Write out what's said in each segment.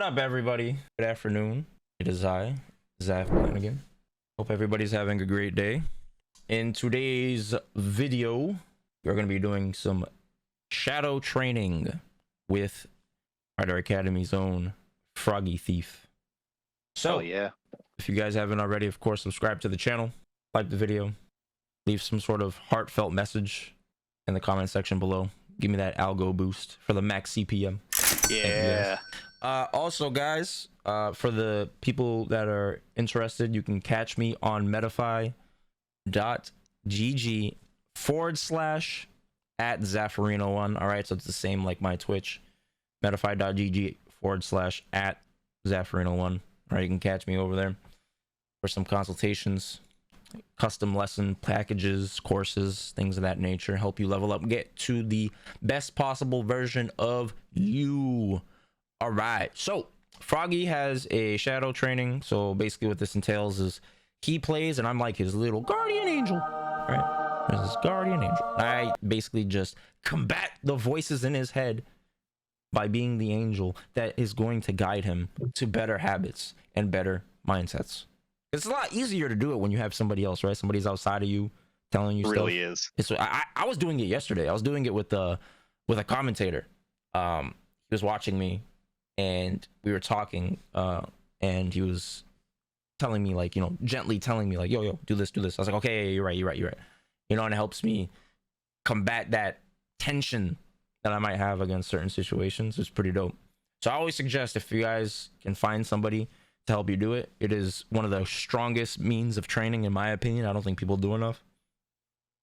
up, everybody? Good afternoon. It is I, Zaferino. Hope everybody's having a great day. In today's video, we're going to be doing some shadow training with our Academy's own Froggy Thief. So, yeah. If you guys haven't already, of course, subscribe to the channel, like the video, leave some sort of heartfelt message in the comment section below. Give me that algo boost for the max CPM. Yeah. Also, guys, for the people that are interested, you can catch me on metafy.gg/@Zaferino1. All right, so it's the same like my Twitch, metafy.gg/@Zaferino1. All right, you can catch me over there for some consultations, custom lesson packages, courses, things of that nature. Help you level up, get to the best possible version of you. All right, so Froggy has a shadow training. So basically what this entails is he plays and I'm like his little guardian angel. All right, there's this guardian angel. I basically just combat the voices in his head by being the angel that is going to guide him to better habits and better mindsets. It's a lot easier to do it when you have somebody else, right? Somebody's outside of you telling you stuff. Really is. It's, I was doing it yesterday. I was doing it with a commentator. He was watching me and we were talking, and he was telling me, like, you know, gently telling me, like, yo, do this. I was like, okay, you're right. You know, and it helps me combat that tension that I might have against certain situations. It's pretty dope. So I always suggest, if you guys can find somebody to help you do it, it is one of the strongest means of training, in my opinion. I don't think people do enough.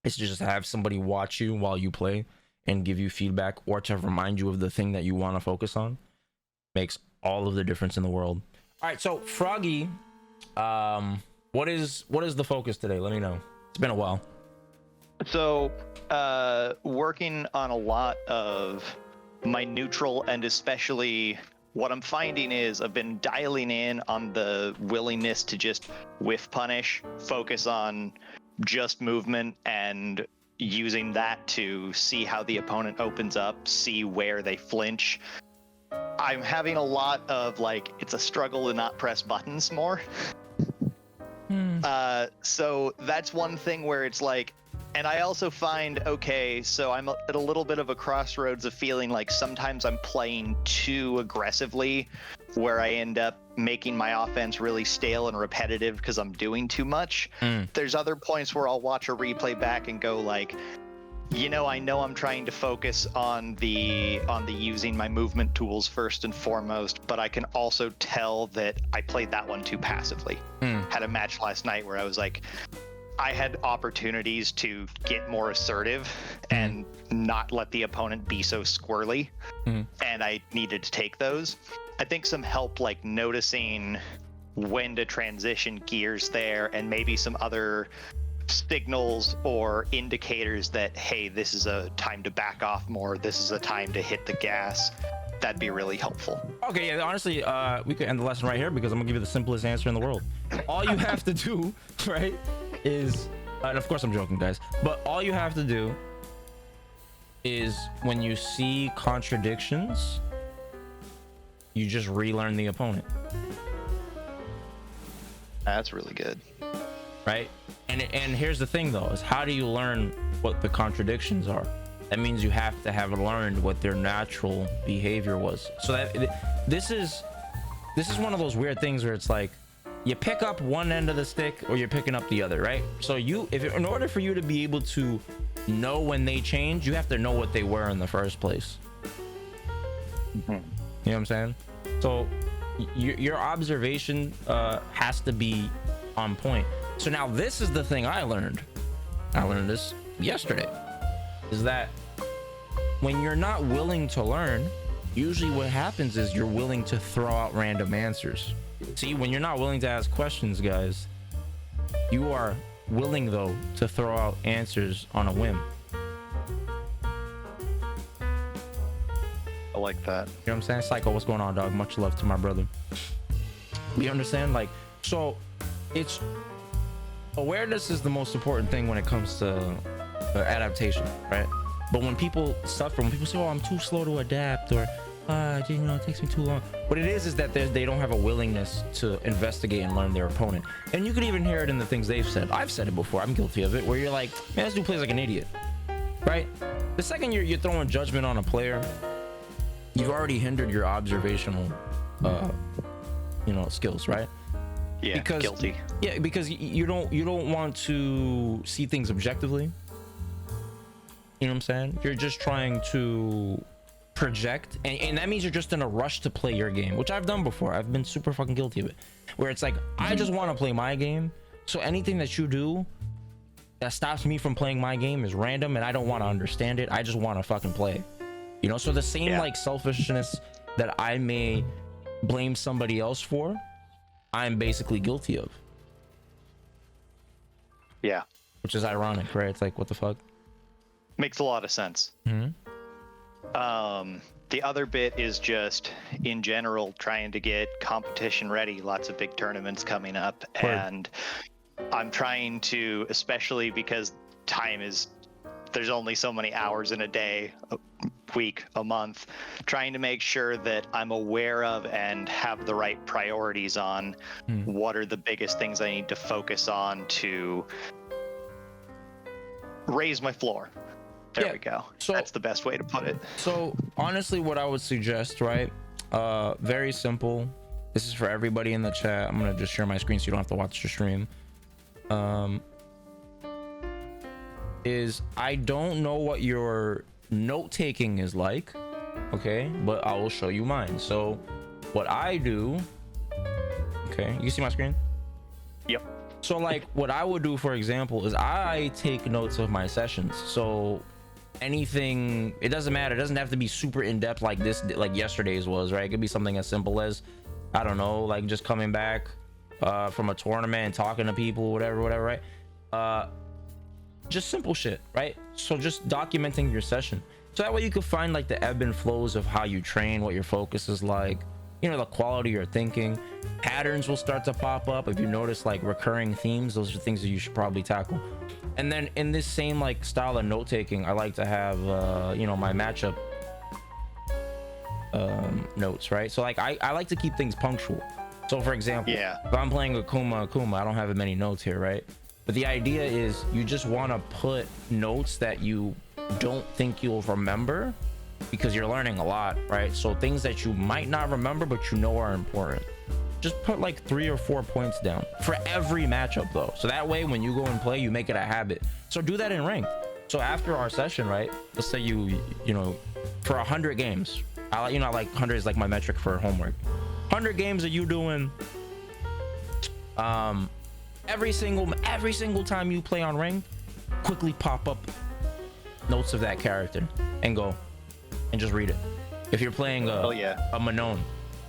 It's just to have somebody watch you while you play and give you feedback, or to remind you of the thing that you want to focus on. Makes all of the difference in the world. All right, so Froggy, what is the focus today? Let me know. It's been a while. So, working on a lot of my neutral, and especially what I'm finding is I've been dialing in on the willingness to just whiff punish, focus on just movement, and using that to see how the opponent opens up, see where they flinch. I'm having a lot of, like, it's a struggle to not press buttons more. So that's one thing where it's like, and I also find, okay, so I'm at a little bit of a crossroads of feeling like sometimes I'm playing too aggressively, where I end up making my offense really stale and repetitive because I'm doing too much. There's other points where I'll watch a replay back and go, like, you know, I know I'm trying to focus on the using my movement tools first and foremost, but I can also tell that I played that one too passively. Had a match last night where I was like, I had opportunities to get more assertive and not let the opponent be so squirrely, and I needed to take those. I think some help, like noticing when to transition gears there, and maybe some other signals or indicators that, hey, this is a time to back off more, this is a time to hit the gas. That'd be really helpful. Okay, yeah, honestly, we could end the lesson right here, because I'm gonna give you the simplest answer in the world. All you have to do, right, is, and of course I'm joking, guys, but all you have to do is, when you see contradictions, you just relearn the opponent. That's really good. Right? And here's the thing, though, is how do you learn what the contradictions are? That means you have to have learned what their natural behavior was. So that this is one of those weird things where it's like, you pick up one end of the stick or you're picking up the other, right? So in order for you to be able to know when they change, you have to know what they were in the first place. You know what I'm saying? So your observation has to be on point. So now this is the thing I learned this yesterday, is that when you're not willing to learn, usually what happens is you're willing to throw out random answers. See, when you're not willing to ask questions, guys, you are willing, though, to throw out answers on a whim. I like that. You know what I'm saying? Psycho, what's going on, dog? Much love to my brother. You understand? Like, so it's awareness is the most important thing when it comes to adaptation, right? But when people suffer, when people say, oh, I'm too slow to adapt, or it takes me too long. What it is that they don't have a willingness to investigate and learn their opponent. And you could even hear it in the things they've said. I've said it before. I'm guilty of it. Where you're like, man, this dude plays like an idiot, right? The second you're throwing judgment on a player, you've already hindered your observational, skills, right? Yeah, guilty. Yeah, because you don't want to see things objectively. You know what I'm saying? You're just trying to project, and that means you're just in a rush to play your game, which I've done before. I've been super fucking guilty of it, where it's like I just want to play my game, so anything that you do that stops me from playing my game is random, and I don't want to understand it. I just want to fucking play, so the same like selfishness that I may blame somebody else for, I'm basically guilty of. Yeah, which is ironic, right? It's like, what the fuck? Makes a lot of sense. The other bit is just in general trying to get competition ready. Lots of big tournaments coming up, and I'm trying to, especially because there's only so many hours in a day, a week, a month, trying to make sure that I'm aware of and have the right priorities on what are the biggest things I need to focus on to raise my floor. There we go. So that's the best way to put it. So honestly, what I would suggest, right? Very simple. This is for everybody in the chat. I'm gonna just share my screen so you don't have to watch the stream. Is I don't know what your note taking is like, okay? But I will show you mine. So what I do, okay, you see my screen? Yep. So like what I would do, for example, is I take notes of my sessions. So anything, it doesn't matter, it doesn't have to be super in-depth like yesterday's was, right? It could be something as simple as, I don't know, like just coming back from a tournament and talking to people, whatever, right? Just simple shit, right? So just documenting your session, so that way you can find like the ebb and flows of how you train, what your focus is like, the quality of your thinking. Patterns will start to pop up. If you notice like recurring themes, those are things that you should probably tackle. And then in this same like style of note taking, I like to have my matchup notes, right? So like I like to keep things punctual. So for example, if I'm playing akuma, I don't have many notes here, right? But the idea is you just want to put notes that you don't think you'll remember, because you're learning a lot, right? So things that you might not remember but are important, just put like 3 or 4 points down for every matchup though, so that way when you go and play, you make it a habit. So do that in ranked. So after our session, right, let's say you for 100 games, I like 100 is like my metric for homework. 100 games that you doing, every single time you play on ranked, quickly pop up notes of that character and go and just read it. If you're playing a Manon,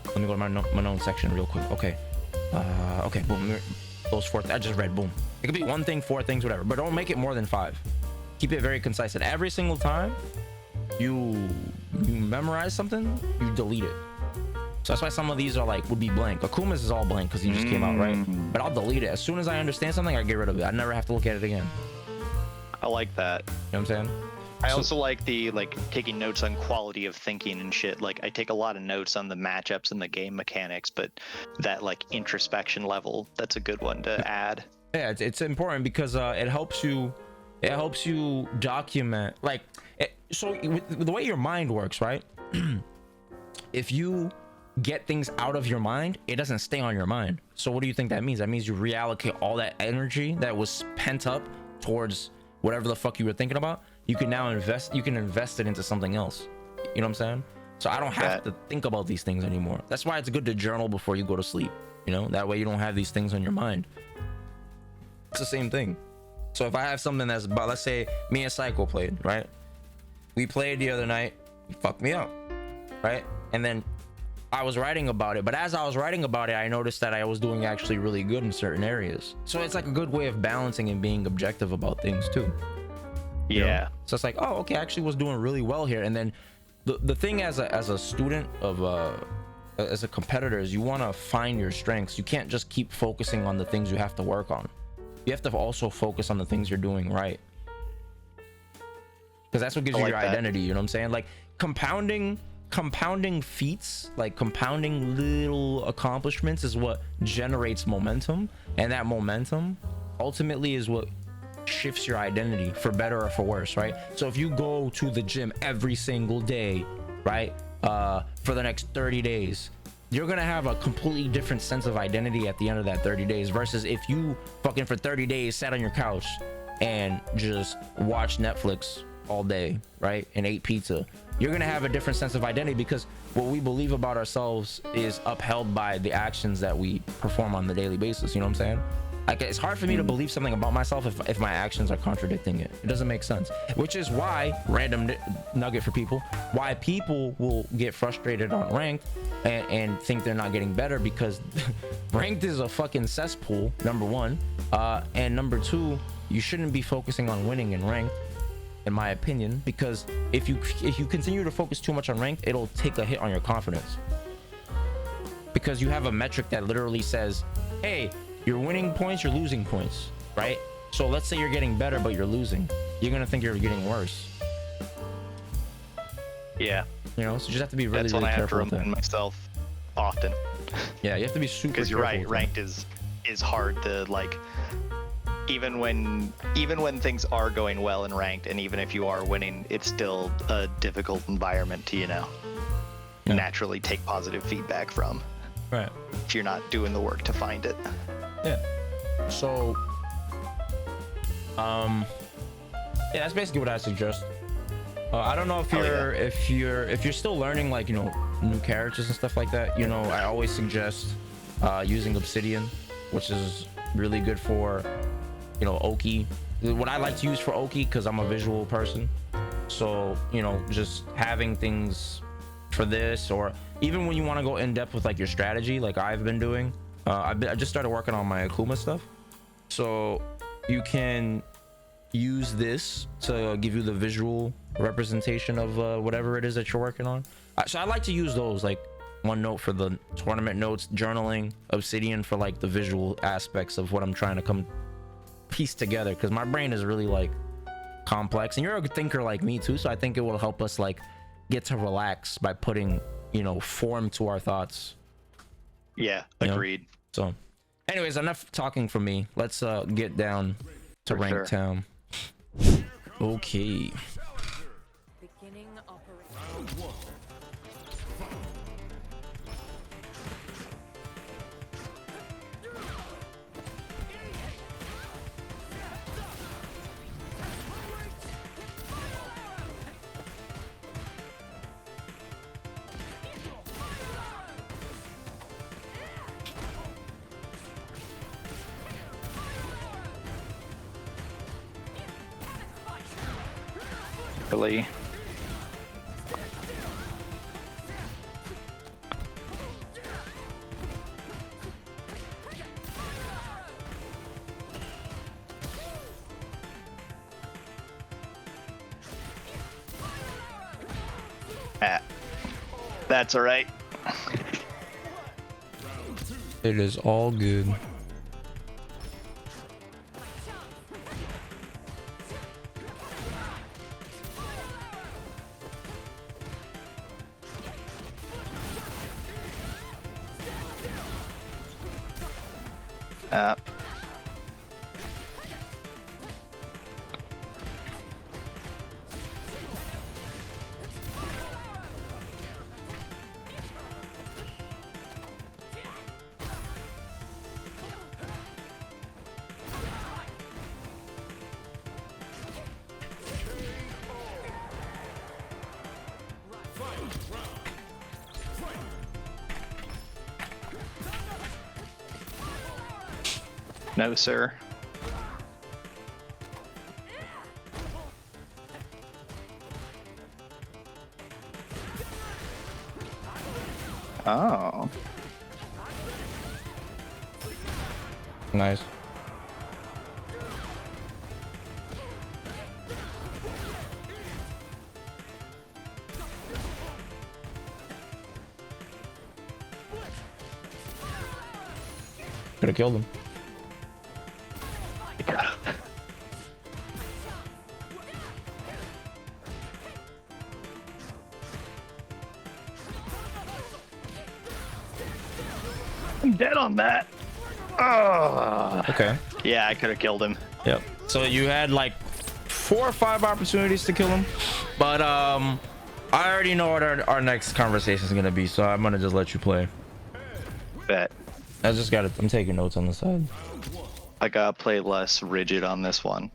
let me go to my Manon section real quick. Okay, boom, those 4 I just read, boom. It could be 1 thing, 4 things, whatever, but don't make it more than 5. Keep it very concise, and every single time you memorize something, you delete it. So that's why some of these are would be blank. Akuma's is all blank because he just came out, right? But I'll delete it as soon as I understand something. I get rid of it. I never have to look at it again. I like that. You know what I'm saying? I also like the taking notes on quality of thinking and shit. Like I take a lot of notes on the matchups and the game mechanics, but that introspection level, that's a good one to add. Yeah, it's important because it helps you document so the way your mind works, right? If you get things out of your mind, it doesn't stay on your mind. So what do you think that means? That means you reallocate all that energy that was pent up towards whatever the fuck you were thinking about. You can now invest it into something else. You know what I'm saying? So I don't have to think about these things anymore. That's why it's good to journal before you go to sleep. That way you don't have these things on your mind. It's the same thing. So if I have something that's about, let's say me and Psycho played, right? We played the other night, he fucked me up, right? And then I was writing about it, but as I was writing about it, I noticed that I was doing actually really good in certain areas. So it's like a good way of balancing and being objective about things too. Yeah. So it's like, oh, okay, I actually was doing really well here. And then the thing as a student of as a competitor is you want to find your strengths. You can't just keep focusing on the things you have to work on. You have to also focus on the things you're doing right, because that's what gives you your identity. You know what I'm saying? Like compounding compounding feats, like compounding little accomplishments, is what generates momentum, and that momentum ultimately is what shifts your identity for better or for worse, right? So if you go to the gym every single day, right, for the next 30 days, you're gonna have a completely different sense of identity at the end of that 30 days versus if you fucking for 30 days sat on your couch and just watched Netflix all day, right, and ate pizza. You're gonna have a different sense of identity because what we believe about ourselves is upheld by the actions that we perform on the daily basis. You know what I'm saying? Like, it's hard for me to believe something about myself if my actions are contradicting it. It doesn't make sense, which is why, random nugget for people, why people will get frustrated on ranked and think they're not getting better, because ranked is a fucking cesspool, number one, and number two, you shouldn't be focusing on winning in ranked, in my opinion, because if you continue to focus too much on ranked, it'll take a hit on your confidence, because you have a metric that literally says, hey, you're winning points, you're losing points, right? So let's say you're getting better but you're losing, you're gonna think you're getting worse. Yeah, you know, so you just have to be really, that's really when I have to careful with remind that. myself often. Yeah, you have to be super, because you're right, with ranked is hard to, like, even when things are going well in ranked, and even if you are winning, it's still a difficult environment to, you know, naturally take positive feedback from, right, if you're not doing the work to find it. Yeah. So yeah, that's basically what I suggest. I don't know if you're still learning, like, you know, new characters and stuff like that. You know, I always suggest using Obsidian, which is really good for, you know, Oki. What I like to use for Oki, because I'm a visual person, so, you know, just having things for this, or even when you want to go in depth with like your strategy, like I've been doing, I just started working on my Akuma stuff, so you can use this to give you the visual representation of whatever it is that you're working on. So I like to use those, like OneNote for the tournament notes, journaling, Obsidian for like the visual aspects of what I'm trying to come piece together, because my brain is really like complex, and you're a thinker like me too, so I think it will help us like get to relax by putting, you know, form to our thoughts. Yeah, agreed. You know? So anyways, enough talking from me. Let's get down to Rank Town. Okay. Beginning operation. Really? That's all right. It is all good. No, sir. Oh. Nice. Could have killed him. I'm dead on that. Oh. Okay. Yeah, I could have killed him. Yep. So you had like 4 or 5 opportunities to kill him, but I already know what our next conversation is gonna be, so I'm gonna just let you play. Bet. I'm taking notes on the side. I gotta play less rigid on this one.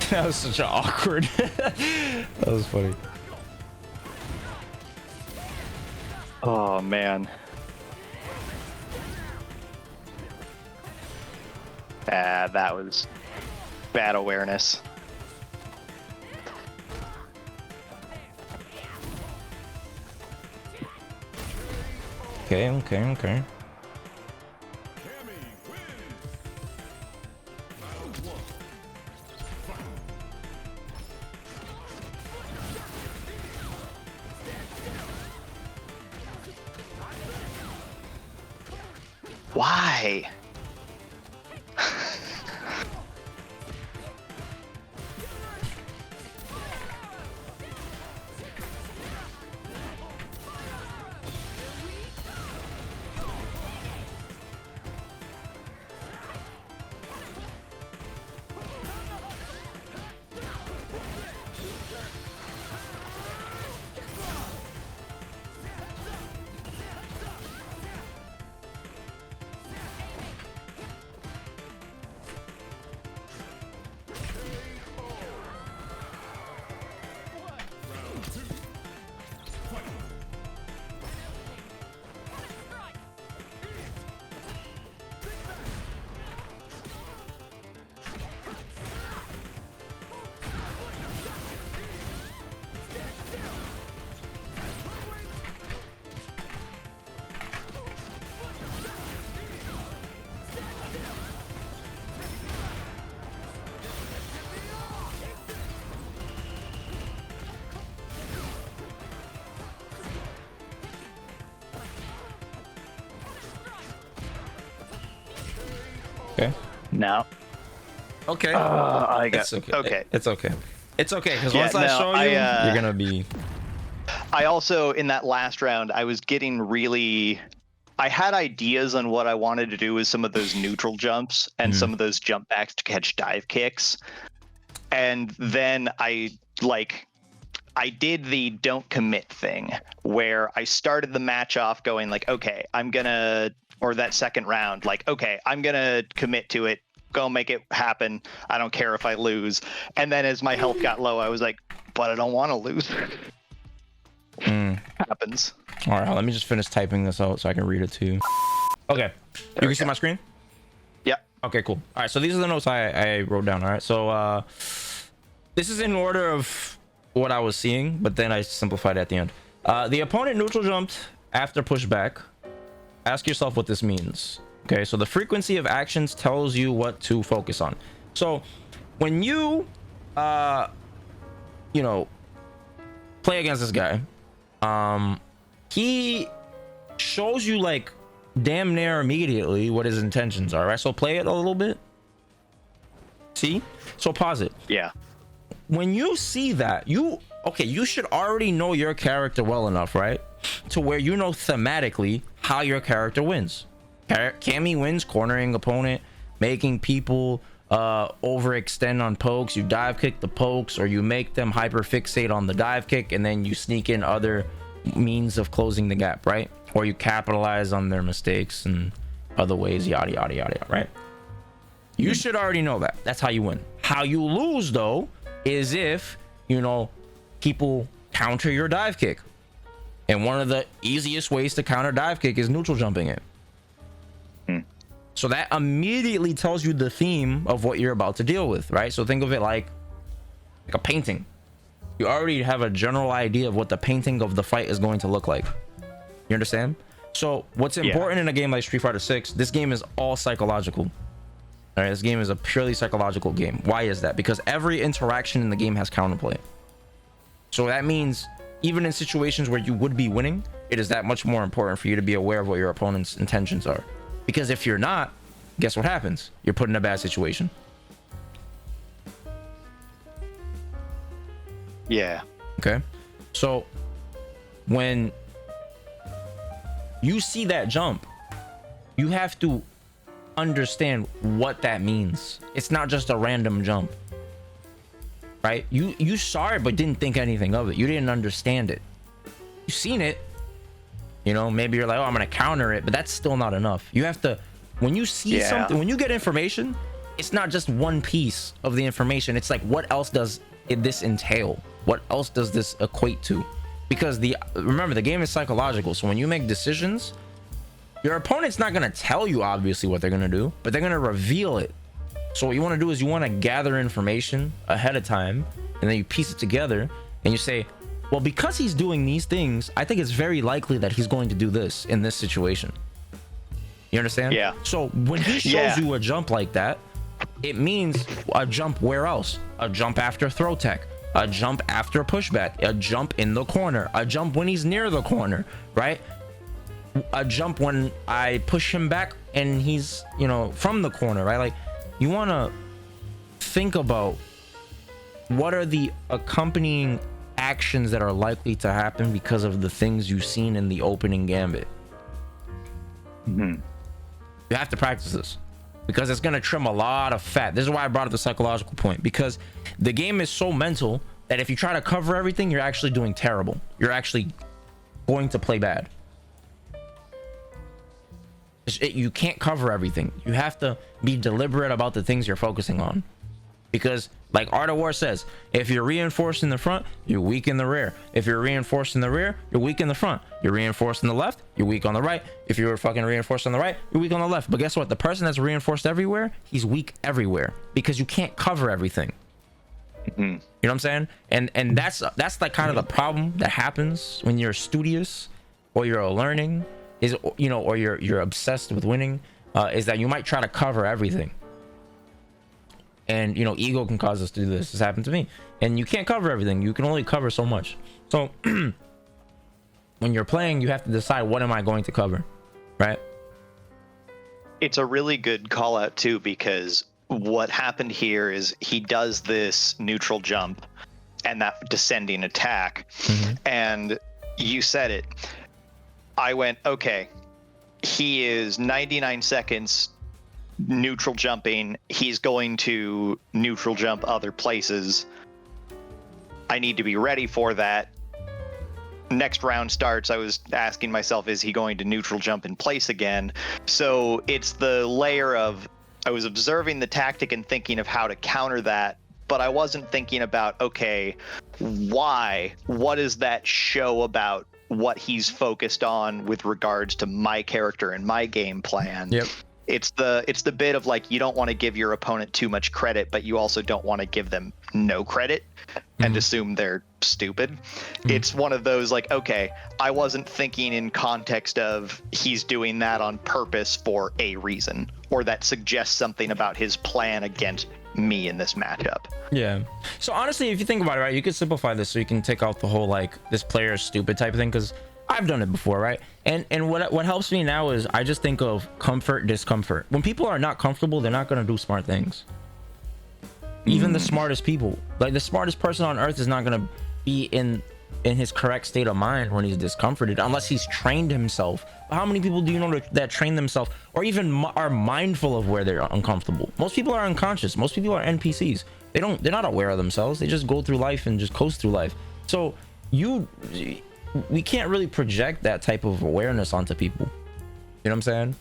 That was such an awkward. That was funny. Oh man. That was bad awareness. Okay. Why? Okay. No. Okay. I got. It's okay. Okay. It's okay. It's okay, because Yeah, once I no, show you, you're gonna be. I also, in that last round, I was getting really. I had ideas on what I wanted to do with some of those neutral jumps and some of those jump backs to catch dive kicks. And then I did the don't commit thing where I started the match off going like, okay, or that second round, like, okay, I'm going to commit to it, go make it happen. I don't care if I lose. And then as my health got low, I was like, but I don't want to lose. Happens. All right, let me just finish typing this out so I can read it to you. Okay, you can see my screen? Yep. Okay, cool. All right, so these are the notes I wrote down. All right, so this is in order of what I was seeing, but then I simplified at the end. The opponent neutral jumped after pushback. Ask yourself what this means. Okay, so the frequency of actions tells you what to focus on. So when you play against this guy, he shows you like damn near immediately what his intentions are, right? So play it a little bit. See? So pause it. Yeah. When you see that, you should already know your character well enough, right? To where you know thematically how your character wins. Cammy wins cornering opponent, making people overextend on pokes. You dive kick the pokes, or you make them hyper fixate on the dive kick, and then you sneak in other means of closing the gap, right? Or you capitalize on their mistakes and other ways, yada yada yada, right? You should already know that. That's how you win. How you lose though is if, you know, people counter your dive kick. And one of the easiest ways to counter dive kick is neutral jumping it. So that immediately tells you the theme of what you're about to deal with, right? So think of it like a painting. You already have a general idea of what the painting of the fight is going to look like. You understand? So what's important in a game like Street Fighter 6, this game is all psychological. All right, this game is a purely psychological game. Why is that? Because every interaction in the game has counterplay. So that means even in situations where you would be winning, it is that much more important for you to be aware of what your opponent's intentions are. Because if you're not, guess what happens? You're put in a bad situation. Yeah. Okay. So when you see that jump, you have to understand what that means. It's not just a random jump, right? You saw it but didn't think anything of it. You didn't understand it. You seen it, you know, maybe you're like, oh, I'm gonna counter it, but that's still not enough. You have to, when you see something, when you get information, it's not just one piece of the information. It's like, what else does this entail? What else does this equate to? Because remember, the game is psychological. So when you make decisions, your opponent's not going to tell you obviously what they're going to do, but they're going to reveal it. So what you want to do is you want to gather information ahead of time, and then you piece it together and you say, well, because he's doing these things, I think it's very likely that he's going to do this in this situation. You understand? Yeah. So when he shows you a jump like that, it means a jump where else? A jump after throw tech, a jump after pushback, a jump in the corner, a jump when he's near the corner, right? A jump when I push him back and he's, you know, from the corner, right? Like, you want to think about what are the accompanying actions that are likely to happen because of the things you've seen in the opening gambit. You have to practice this because it's going to trim a lot of fat. This is why I brought up the psychological point, because the game is so mental that if you try to cover everything, you're actually doing terrible. You're actually going to play bad. You can't cover everything. You have to be deliberate about the things you're focusing on, because like Art of War says, if you're reinforced in the front, you're weak in the rear. If you're reinforced in the rear, you're weak in the front. You're reinforced in the left, you're weak on the right. If you're fucking reinforced on the right, you're weak on the left. But guess what? The person that's reinforced everywhere, he's weak everywhere, because you can't cover everything. You know what I'm saying? And that's like kind of the problem that happens when you're studious or you're learning, is, you know, or you're obsessed with winning, is that you might try to cover everything. And, you know, ego can cause us to do this. This happened to me. And you can't cover everything. You can only cover so much. So when you're playing, you have to decide, what am I going to cover, right? It's a really good call out too, because what happened here is he does this neutral jump and that descending attack. And you said it. I went, okay, he is 99 seconds neutral jumping. He's going to neutral jump other places. I need to be ready for that. Next round starts, I was asking myself, is he going to neutral jump in place again? So it's the layer of, I was observing the tactic and thinking of how to counter that, but I wasn't thinking about, okay, why? What is that show about what he's focused on with regards to my character and my game plan? Yep. It's the bit of like, you don't want to give your opponent too much credit, but you also don't want to give them no credit and assume they're stupid. It's one of those like, okay, I wasn't thinking in context of he's doing that on purpose for a reason, or that suggests something about his plan against me in this matchup. Yeah. So honestly, if you think about it, right, you could simplify this so you can take out the whole like, this player is stupid type of thing, because I've done it before, right? And what helps me now is I just think of comfort, discomfort. When people are not comfortable, they're not going to do smart things. Even the smartest people, like the smartest person on earth, is not going to be in his correct state of mind when he's discomforted, unless he's trained himself. How many people do you know that train themselves, or even are mindful of where they're uncomfortable? Most people are unconscious. Most people are NPCs. They're not aware of themselves. They just go through life and just coast through life. So we can't really project that type of awareness onto people. You know what I'm saying?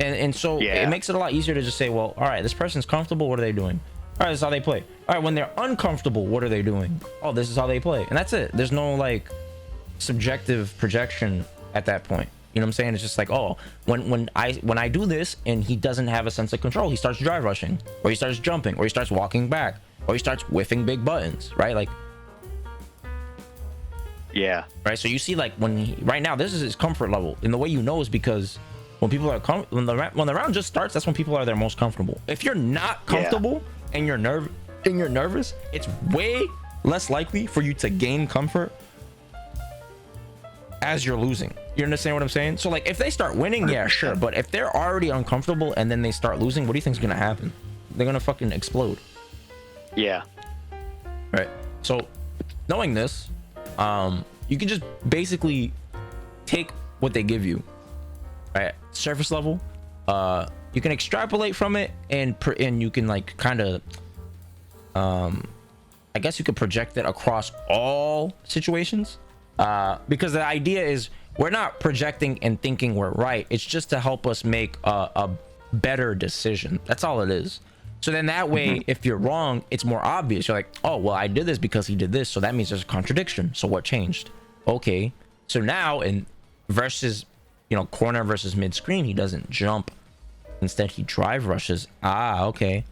And so it makes it a lot easier to just say, well, all right, this person's comfortable, what are they doing? All right, this is how they play. All right, when they're uncomfortable, what are they doing? Oh, this is how they play. And that's it. There's no like subjective projection at that point. You know what I'm saying? It's just like, oh, when I do this and he doesn't have a sense of control, he starts drive rushing, or he starts jumping, or he starts walking back, or he starts whiffing big buttons, right? Like, yeah, right. So you see, like, right now, this is his comfort level, and the way you know is because when people are when the round just starts, that's when people are their most comfortable. If you're not comfortable and you're nervous, it's way less likely for you to gain comfort as you're losing. You understand what I'm saying? So like, if they start winning, yeah, sure, but if they're already uncomfortable and then they start losing, what do you think's gonna happen? They're gonna fucking explode. Yeah. Right. So knowing this, you can just basically take what they give you, right? Surface level. You can extrapolate from it, and you can like kind of, I guess you could project it across all situations, because the idea is we're not projecting and thinking we're right. It's just to help us make a better decision. That's all it is. So then that way, if you're wrong, it's more obvious. You're like, oh, well, I did this because he did this. So that means there's a contradiction. So what changed? Okay. So now in versus, you know, corner versus mid screen, he doesn't jump. Instead, he drive rushes. Ah, okay.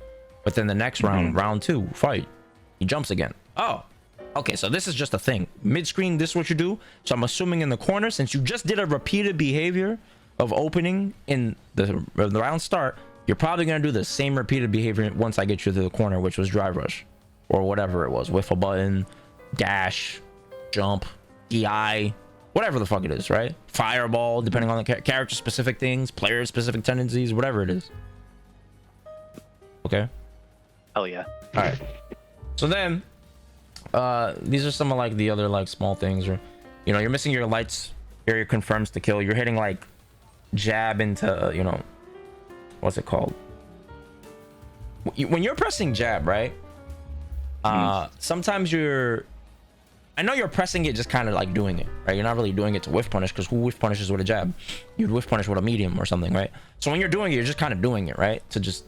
But then the next round 2, fight, he jumps again. Oh, okay. So this is just a thing. Mid screen, this is what you do. So I'm assuming in the corner, since you just did a repeated behavior of opening in the round start, you're probably going to do the same repeated behavior once I get you to the corner, which was drive rush or whatever it was. Whiff a button, dash, jump, DI, whatever the fuck it is, right? Fireball, depending on the character specific things, player specific tendencies, whatever it is. Okay. Hell yeah. All right. So then, these are some of like the other like small things, or, you know, you're missing your lights, area confirms to kill. You're hitting like jab into, you know, what's it called? When you're pressing jab, right? Sometimes I know you're pressing it, just kind of like doing it, right? You're not really doing it to whiff punish, because who whiff punishes with a jab? You'd whiff punish with a medium or something, right? So when you're doing it, you're just kind of doing it, right? To just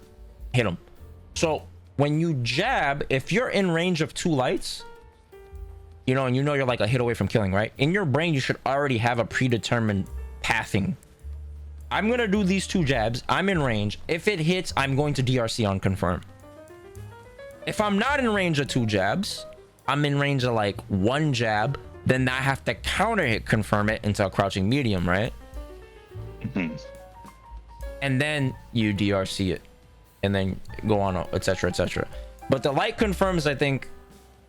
hit them. So when you jab, if you're in range of 2 lights, you know, and you know you're like a hit away from killing, right? In your brain, you should already have a predetermined pathing. I'm gonna do these 2 jabs. I'm in range. If it hits, I'm going to DRC on confirm. If I'm not in range of 2 jabs, I'm in range of like 1 jab, then I have to counter hit confirm it into a crouching medium, right? And then you DRC it, and then go on, etc., etc. But the light confirms, I think,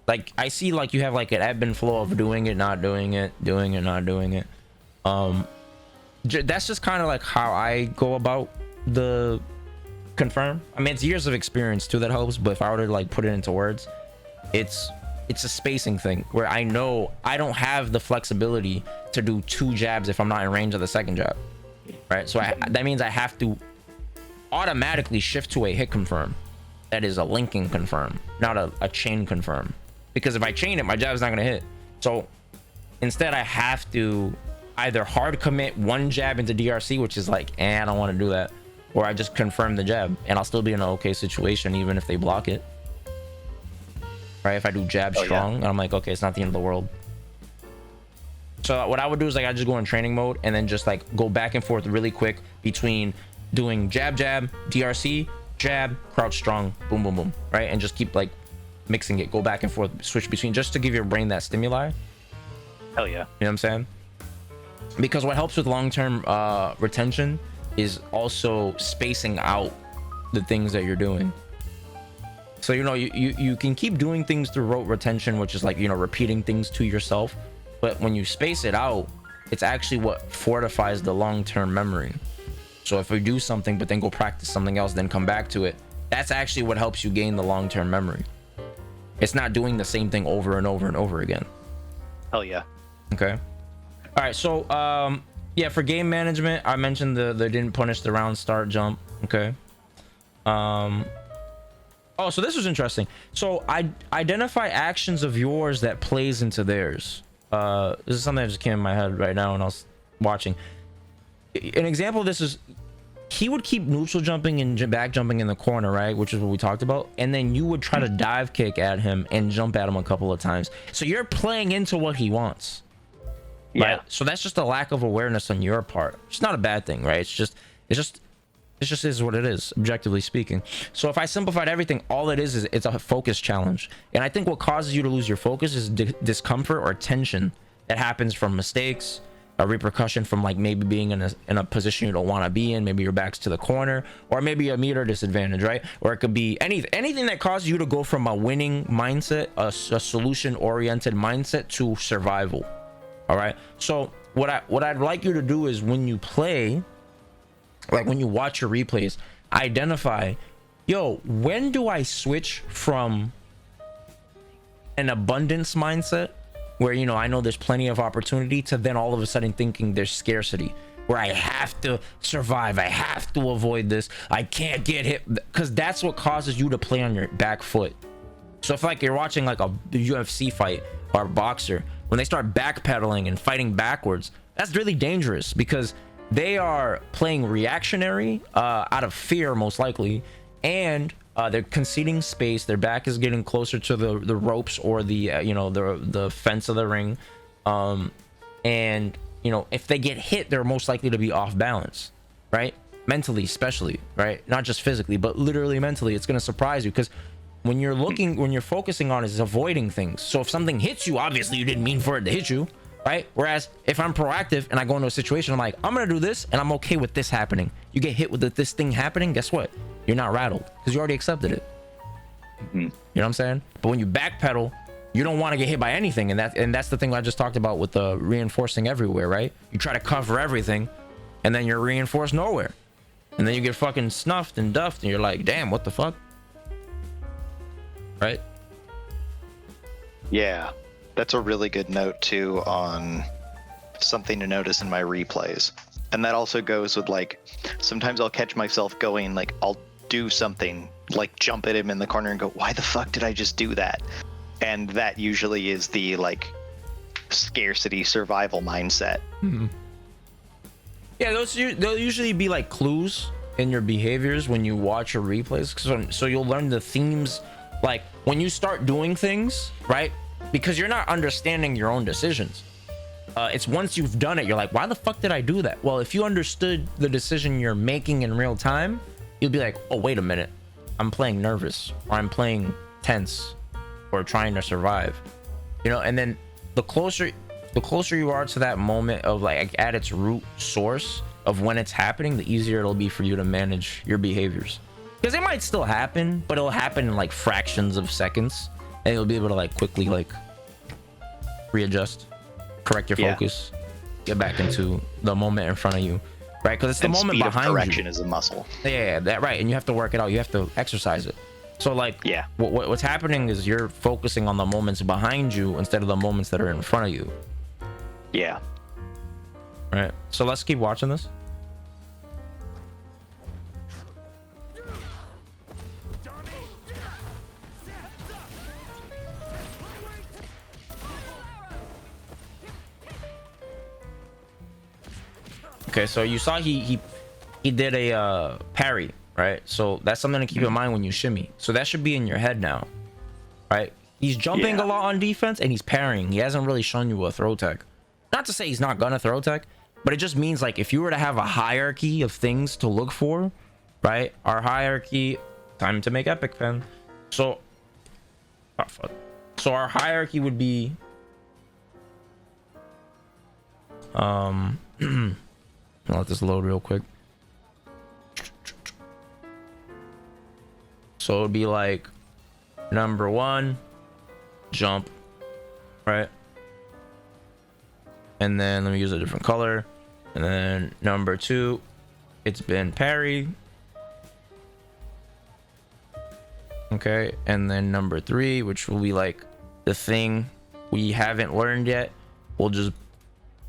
like I see like you have like an ebb and flow of doing it, not doing it, doing it, not doing it. That's just kind of like how I go about the confirm. I mean, it's years of experience too that helps, but if I were to like put it into words, it's a spacing thing where I know I don't have the flexibility to do 2 jabs if I'm not in range of the second jab, right? So that means I have to automatically shift to a hit confirm that is a linking confirm, not a chain confirm, because if I chain it, my jab is not going to hit. So instead I have to either hard commit 1 jab into DRC, which is like, I don't want to do that, or I just confirm the jab and I'll still be in an okay situation even if they block it, right? If I do jab strong, and I'm like, okay, it's not the end of the world. So what I would do is like I just go in training mode and then just like go back and forth really quick between doing jab, DRC, jab, crouch strong, boom, boom, boom, right? And just keep like mixing it, go back and forth, switch between, just to give your brain that stimuli. Hell yeah. You know what I'm saying? Because what helps with long-term retention is also spacing out the things that you're doing. So, you know, you can keep doing things through rote retention, which is like, you know, repeating things to yourself. But when you space it out, it's actually what fortifies the long-term memory. So if we do something, but then go practice something else, then come back to it, that's actually what helps you gain the long-term memory. It's not doing the same thing over and over and over again. Hell yeah. Okay. All right, so yeah, for game management, I mentioned they didn't punish the round start jump. Okay. Oh, so this was interesting. So I identify actions of yours that plays into theirs. This is something that just came in my head right now when I was watching. An example of this is he would keep neutral jumping and back jumping in the corner, right? Which is what we talked about. And then you would try to dive kick at him and jump at him a couple of times. So you're playing into what he wants. Yeah. Right? So that's just a lack of awareness on your part. It's not a bad thing, right? It just is what it is, objectively speaking. So if I simplified everything, all it is it's a focus challenge. And I think what causes you to lose your focus is discomfort or tension that happens from mistakes, a repercussion from like maybe being in a position you don't want to be in, maybe your back's to the corner, or maybe a meter disadvantage, right? Or it could be anything that causes you to go from a winning mindset, a solution oriented mindset, to survival. All right, so what I'd like you to do is when you play, like when you watch your replays, identify, yo, when do I switch from an abundance mindset where, you know, I know there's plenty of opportunity, to then all of a sudden thinking there's scarcity, where I have to survive, I have to avoid this, I can't get hit, because that's what causes you to play on your back foot. So if like you're watching like a UFC fight or a boxer, when they start backpedaling and fighting backwards, that's really dangerous, because they are playing reactionary out of fear, most likely, and they're conceding space. Their back is getting closer to the ropes or the the fence of the ring, and you know, if they get hit, they're most likely to be off balance, right? Mentally, especially, right? Not just physically, but literally mentally. It's going to surprise you, because when you're focusing on is avoiding things. So if something hits you, obviously you didn't mean for it to hit you, right? Whereas if I'm proactive and I go into a situation, I'm like, I'm gonna do this and I'm okay with this happening. You get hit with this thing happening, guess what? You're not rattled, because you already accepted it. You know what I'm saying? But when you backpedal, you don't want to get hit by anything, and that's the thing I just talked about with the reinforcing everywhere, right? You try to cover everything, and then you're reinforced nowhere, and then you get fucking snuffed and duffed, and you're like, damn, what the fuck, right? Yeah. That's a really good note too on something to notice in my replays. And that also goes with like, sometimes I'll catch myself going, like I'll do something like jump at him in the corner and go, why the fuck did I just do that? And that usually is the like scarcity survival mindset. Yeah, they'll usually be like clues in your behaviors when you watch your replays. So you'll learn the themes, like when you start doing things, right? Because you're not understanding your own decisions. It's once you've done it, you're like, why the fuck did I do that? Well, if you understood the decision you're making in real time, you'll be like, oh, wait a minute, I'm playing nervous, or I'm playing tense, or trying to survive, you know. And then the closer you are to that moment of like at its root source of when it's happening, the easier it'll be for you to manage your behaviors, because it might still happen, but it'll happen in like fractions of seconds, and you'll be able to like quickly like readjust, correct your focus, get back into the moment in front of you, right? Because it's the moment behind you. Correction is a muscle. Yeah, that right. And you have to work it out, you have to exercise it. So like, yeah, what's happening is you're focusing on the moments behind you instead of the moments that are in front of you. Yeah. All right, so let's keep watching this. Okay, so you saw he did a parry, right? So that's something to keep in mind when you shimmy. So that should be in your head now, right? He's jumping a lot on defense and he's parrying. He hasn't really shown you a throw tech. Not to say he's not gonna throw tech, but it just means like if you were to have a hierarchy of things to look for, right? Our hierarchy, time to make epic, fan. So, oh, fuck. So our hierarchy would be, I'll let this load real quick. So it would be like number 1, jump, right? And then let me use a different color. And then number 2, it's been parry. Okay, and then number 3, which will be like the thing we haven't learned yet. We'll just,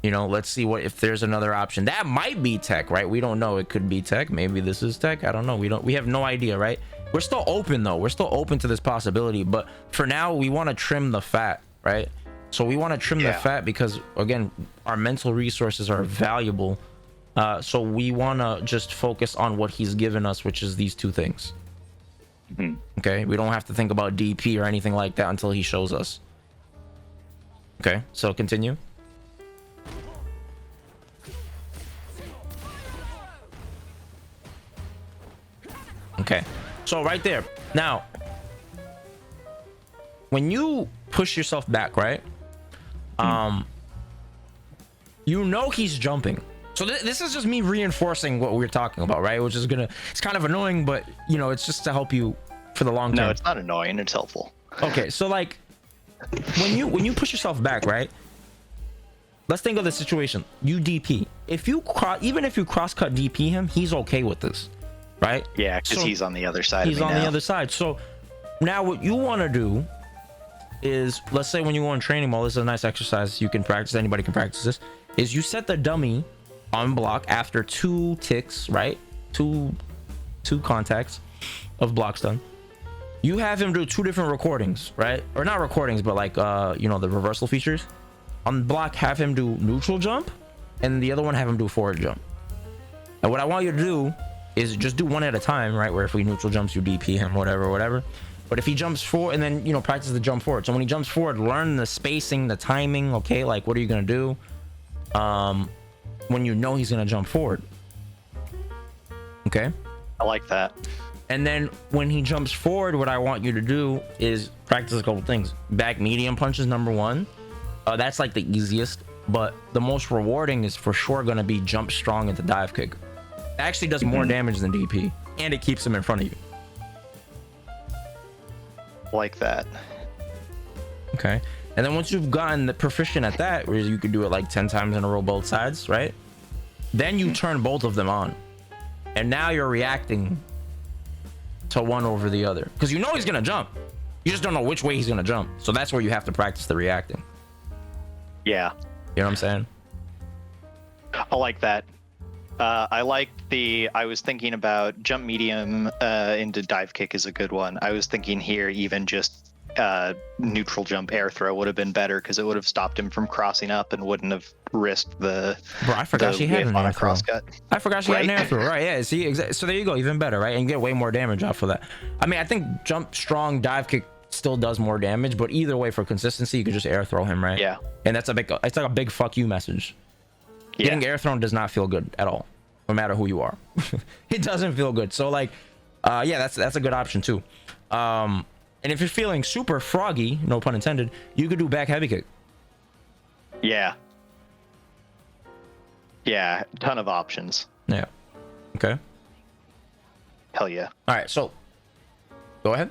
you know, let's see what if there's another option. That might be tech, right? We don't know. It could be tech. Maybe this is tech. I don't know. We have no idea, right? We're still open though. We're still open to this possibility, but for now we want to trim the fat, right? So we want to trim the fat because, again, our mental resources are valuable. So we want to just focus on what he's given us, which is these two things. Okay, we don't have to think about DP or anything like that until he shows us. Okay, so continue. Okay, so right there. Now, when you push yourself back, right? You know he's jumping. So this is just me reinforcing what we're talking about, right? Which is it's kind of annoying, but you know, it's just to help you for the long term. No, it's not annoying. It's helpful. Okay, so like when you push yourself back, right? Let's think of the situation. You DP. Even if you cross cut DP him, he's okay with this, right? Yeah, because he's on the other side. He's on the other side. So now what you want to do is, let's say when you go in training mode, this is a nice exercise you can practice. Anybody can practice this. Is you set the dummy on block after 2 ticks, right? Two contacts of blocks done. You have him do 2 different recordings, right? Or not recordings, but like you know, the reversal features. On block, have him do neutral jump, and the other one have him do forward jump. And what I want you to do is just do one at a time, right? Where if he neutral jumps, you DP him, whatever. But if he jumps forward, and then, you know, practice the jump forward. So when he jumps forward, learn the spacing, the timing, okay? Like, what are you gonna do when you know he's gonna jump forward? Okay? I like that. And then when he jumps forward, what I want you to do is practice a couple things. Back medium punches, number 1. That's like the easiest, but the most rewarding is for sure gonna be jump strong into dive kick. It actually does more damage than DP, and it keeps him in front of you. Like that. Okay, and then once you've gotten the proficient at that, where you can do it like 10 times in a row both sides, right? Then you turn both of them on, and now you're reacting to one over the other, because you know he's gonna jump, you just don't know which way he's gonna jump. So that's where you have to practice the reacting. Yeah, you know what I'm saying? I like that. I like I was thinking about jump medium into dive kick is a good one. I was thinking here even just neutral jump air throw would have been better, because it would have stopped him from crossing up and wouldn't have risked the. Bro, I forgot she had an air throw. I forgot she had an air throw. Right? Yeah. See, so there you go. Even better, right? And you get way more damage off of that. I mean, I think jump strong dive kick still does more damage, but either way, for consistency, you could just air throw him, right? Yeah. And it's like a big fuck you message. Yeah. Getting air thrown does not feel good at all, no matter who you are. It doesn't feel good. So like, yeah, that's a good option too. And if you're feeling super froggy, no pun intended, you could do back heavy kick. Yeah. Yeah, ton of options. Yeah. Okay. Hell yeah. All right, so go ahead.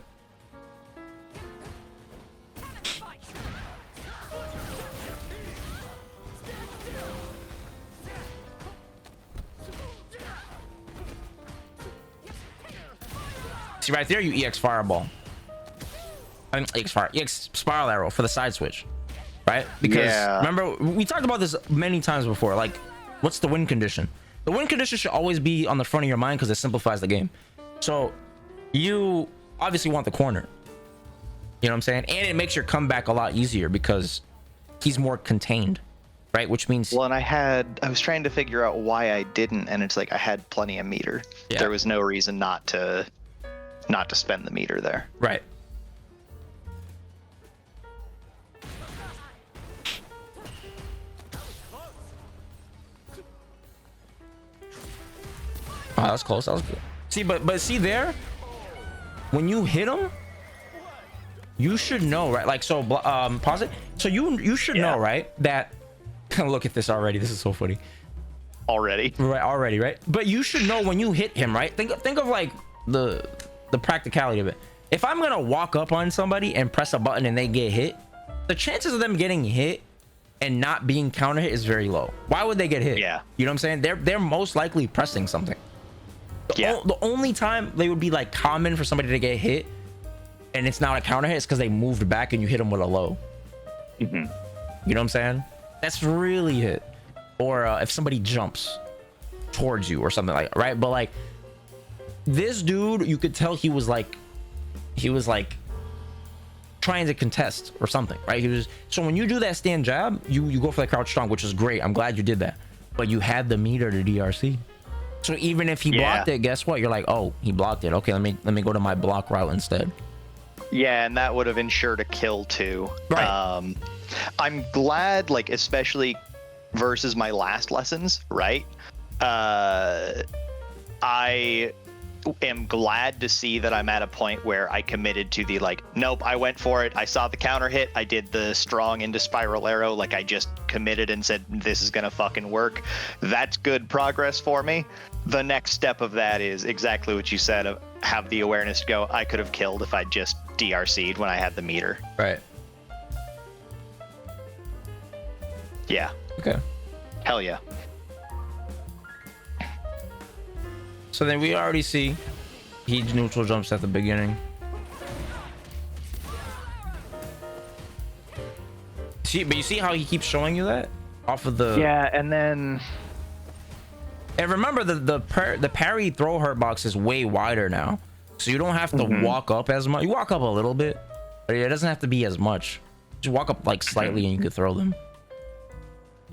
See right there, you EX fireball. I mean, EX spiral arrow for the side switch, right? Because remember, we talked about this many times before. Like, what's the win condition? The win condition should always be on the front of your mind because it simplifies the game. So you obviously want the corner. You know what I'm saying? And it makes your comeback a lot easier because he's more contained, right? Which means. Well, and I was trying to figure out why I didn't, and it's like I had plenty of meter. Yeah. There was no reason not to spend the meter there. Right. Oh, that was close. That was good. See, but see there, when you hit him, you should know, right? Like, so pause it. So you should know, right? That look at this already. This is so funny. Already. Right. But you should know when you hit him, right? Think of like the practicality of it. If I'm gonna walk up on somebody and press a button and they get hit, the chances of them getting hit and not being counter hit is very low. Why would they get hit? Yeah. You know what I'm saying? They're most likely pressing something. The only time they would be like common for somebody to get hit and it's not a counter hit is because they moved back and you hit them with a low. You know what I'm saying? That's really hit. Or if somebody jumps towards you or something like that, right? But like this dude, you could tell he was like trying to contest or something, right? He was, so when you do that stand jab, you go for the crouch strong, which is great. I'm glad you did that, but you had the meter to DRC. So even if he blocked it, guess what? You're like, oh, he blocked it. Okay, let me go to my block route instead. Yeah, and that would have ensured a kill too. Right. I'm glad, like, especially versus my last lessons, right? I am glad to see that I'm at a point where I committed to the, like, nope, I went for it. I saw the counter hit. I did the strong into spiral arrow. Like, I just committed and said, this is going to fucking work. That's good progress for me. The next step of that is exactly what you said, of have the awareness to go, I could have killed if I just DRC'd when I had the meter. Right. Yeah. Okay. Hell yeah. So then we already see he neutral jumps at the beginning. See, but you see how he keeps showing you that off of the and then remember the parry throw hurt box is way wider now, so you don't have to walk up as much. You walk up a little bit, but it doesn't have to be as much. Just walk up like slightly and you can throw them.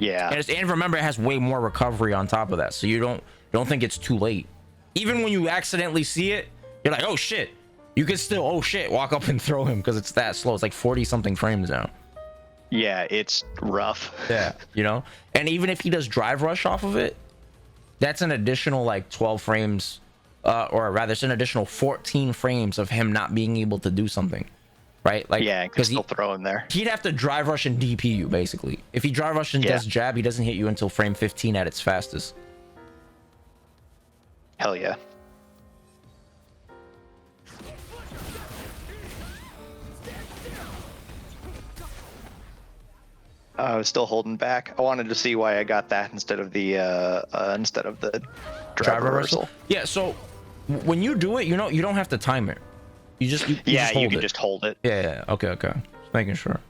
Yeah. And remember, it has way more recovery on top of that, so you don't think it's too late. Even when you accidentally see it, you're like, oh shit. You can still, oh shit, walk up and throw him because it's that slow. It's like 40 something frames now. Yeah, it's rough. Yeah, you know? And even if he does drive rush off of it, that's an additional like 12 frames, or rather, it's an additional 14 frames of him not being able to do something. Right? Like, yeah, because he'll throw him there. He'd have to drive rush and DP you, basically. If he drive rush and does jab, he doesn't hit you until frame 15 at its fastest. Hell yeah. I was still holding back. I wanted to see why I got that instead of the drive reversal. Yeah, so when you do it, you know, you don't have to time it. You just you can just hold it. Yeah. Okay. Just making sure.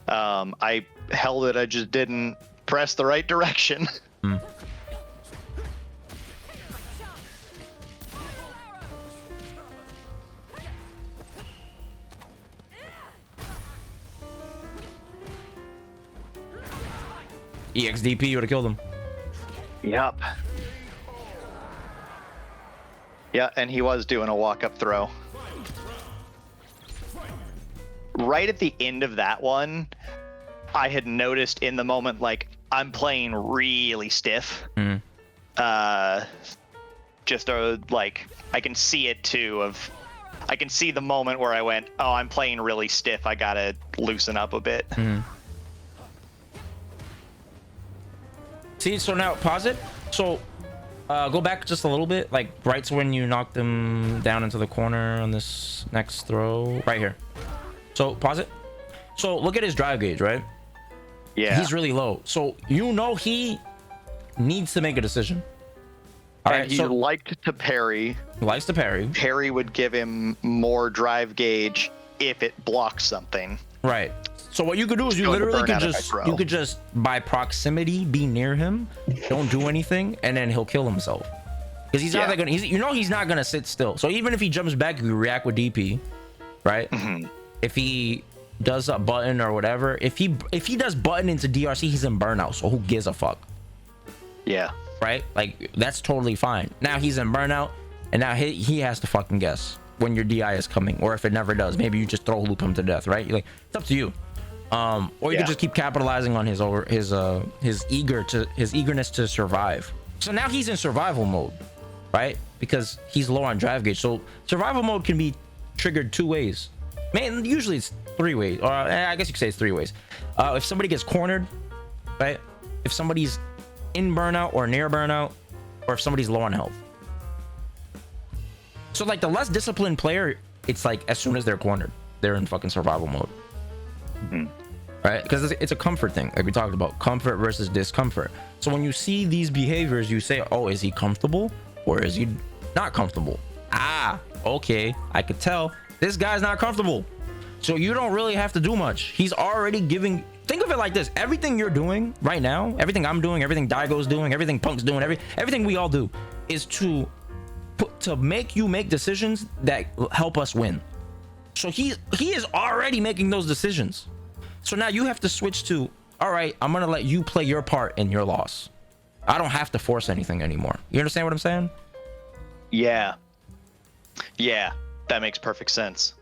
I held it. I just didn't press the right direction. EXDP, you would have killed him. Yep. Yeah, and he was doing a walk-up throw. Right at the end of that one, I had noticed in the moment, like, I'm playing really stiff. Just like, I can see it too, I can see the moment where I went, oh, I'm playing really stiff. I gotta loosen up a bit. See, so now pause it. So go back just a little bit, like right to when you knocked him down into the corner on this next throw, right here. So pause it. So look at his drive gauge, right? Yeah. He's really low. So you know he needs to make a decision. All right. He So liked to parry. he likes to parry. Parry would give him more drive gauge if it blocks something. Right. So what you could do is you Going to literally burn could out if I just throw. by proximity be near him, don't do anything, and then he'll kill himself. Because he's not gonna, he's not gonna sit still. So even if he jumps back, you react with DP, right? If he does a button or whatever, if he does button into DRC, he's in burnout. So who gives a fuck? Yeah. Right? Like that's totally fine. Now he's in burnout, and now he has to fucking guess when your DI is coming, or if it never does, maybe you just throw loop him to death, right? Like it's up to you. Or you could just keep capitalizing on his eagerness to survive. So now he's in survival mode, right? Because he's low on drive gauge. So survival mode can be triggered two ways. Man, usually it's three ways, or I guess you could say it's three ways. If somebody gets cornered, right? If somebody's in burnout or near burnout, or if somebody's low on health. So like the less disciplined player, it's like as soon as they're cornered, they're in fucking survival mode. Right? Because it's a comfort thing, like we talked about, comfort versus discomfort. So when you see these behaviors, you say, oh, is he comfortable or is he not comfortable? Okay, I could tell this guy's not comfortable. So you don't really have to do much. He's already giving. Think of it like this: everything you're doing right now, everything I'm doing, everything Daigo's doing, everything Punk's doing, everything we all do is to make you make decisions that help us win. So he is already making those decisions. So now you have to switch to, all right, I'm gonna let you play your part in your loss. I don't have to force anything anymore. You understand what I'm saying? Yeah. Yeah, that makes perfect sense.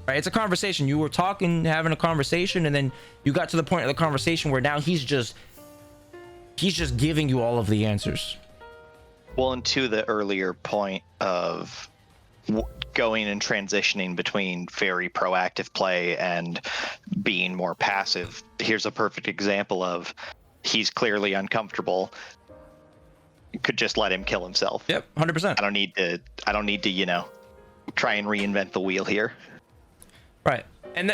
Right? It's a conversation. You were talking, having a conversation, and then you got to the point of the conversation where now he's just giving you all of the answers. Well, and to the earlier point of going and transitioning between very proactive play and being more passive, here's a perfect example of he's clearly uncomfortable. You could just let him kill himself. Yep, 100%. I don't need to, you know, try and reinvent the wheel here. Right.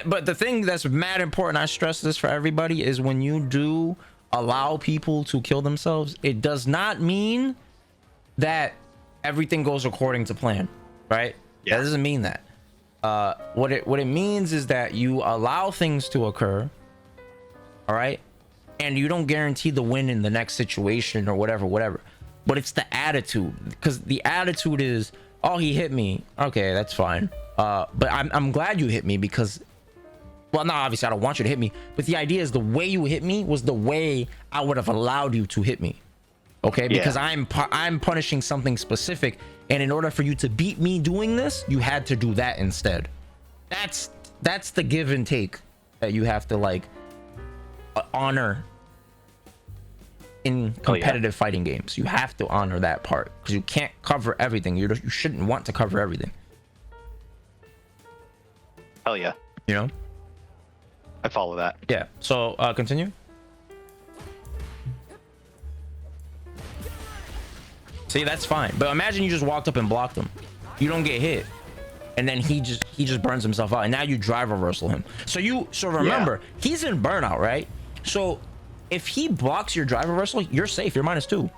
But the thing that's mad important, I stress this for everybody, is when you do allow people to kill themselves, it does not mean that everything goes according to plan, right? Yeah. That doesn't mean that. What it means is that you allow things to occur, all right, and you don't guarantee the win in the next situation or whatever. But it's the attitude, because the attitude is, oh, he hit me, okay, that's fine. But I'm glad you hit me because, well, no, obviously I don't want you to hit me, but the idea is the way you hit me was the way I would have allowed you to hit me. Okay, because I'm punishing something specific, and in order for you to beat me doing this, you had to do that instead. That's the give and take that you have to like honor in competitive fighting games. You have to honor that part because you can't cover everything. You shouldn't want to cover everything. Hell yeah. You know? I follow that. Yeah. So continue. See, that's fine. But imagine you just walked up and blocked him. You don't get hit. And then he just burns himself out. And now you drive reversal him. So remember, he's in burnout, right? So if he blocks your drive reversal, you're safe. You're -2.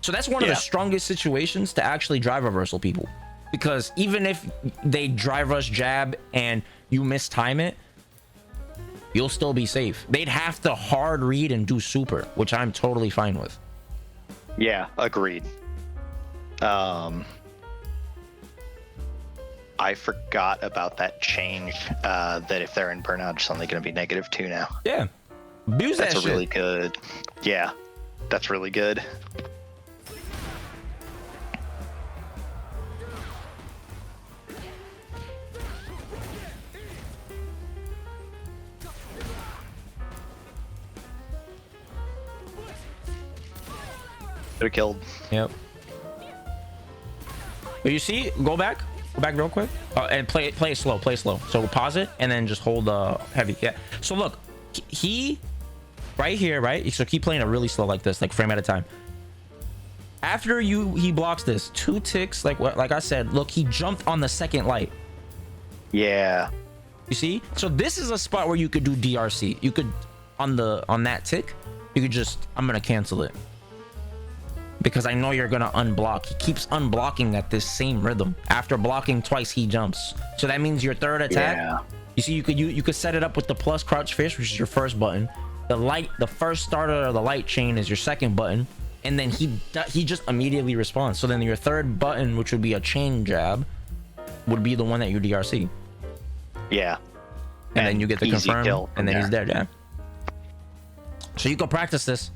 So that's one of the strongest situations to actually drive reversal people. Because even if they drive rush jab and you mistime it, you'll still be safe. They'd have to hard read and do super, which I'm totally fine with. Yeah, agreed. I forgot about that change, that if they're in burnout, it's only going to be -2 now. Yeah. Abuse that shit. That's really good. Yeah, that's really good. They're killed. Yep. But you see, go back real quick, and play it slow. So pause it and then just hold heavy. Yeah. So look, he right here, right? So keep playing it really slow like this, like frame at a time. After he blocks this 2 ticks, like I said, look, he jumped on the second light. Yeah. You see? So this is a spot where you could do DRC. You could on that tick, you could just, I'm gonna cancel it. Because I know you're gonna unblock. He keeps unblocking at this same rhythm. After blocking twice, he jumps. So that means your third attack. Yeah. You see, you could set it up with the plus crouch fish, which is your first button. The first starter of the light chain is your second button, and then he just immediately responds. So then your third button, which would be a chain jab, would be the one that you DRC. Yeah. And then you get the confirm, kill and then he's dead. Yeah. So you can practice this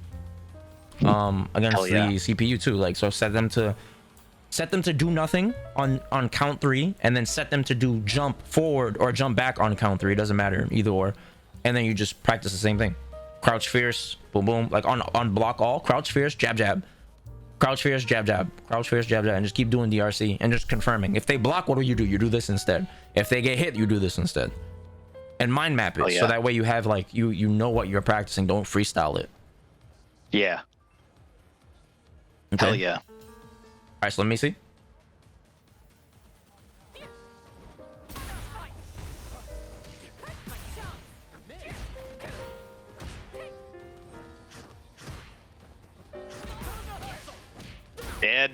against the CPU too. Like, so set them to do nothing on count 3, and then set them to do jump forward or jump back on count 3. It doesn't matter, either or. And then you just practice the same thing. Crouch fierce, boom boom, like on block all, crouch fierce, jab jab, crouch fierce, jab jab, crouch fierce, jab jab, and just keep doing DRC and just confirming. If they block, what do? You do this instead. If they get hit, you do this instead. And mind map it, so that way you have like you know what you're practicing. Don't freestyle it. Yeah. Okay. Hell yeah. All right, so let me see. Dead.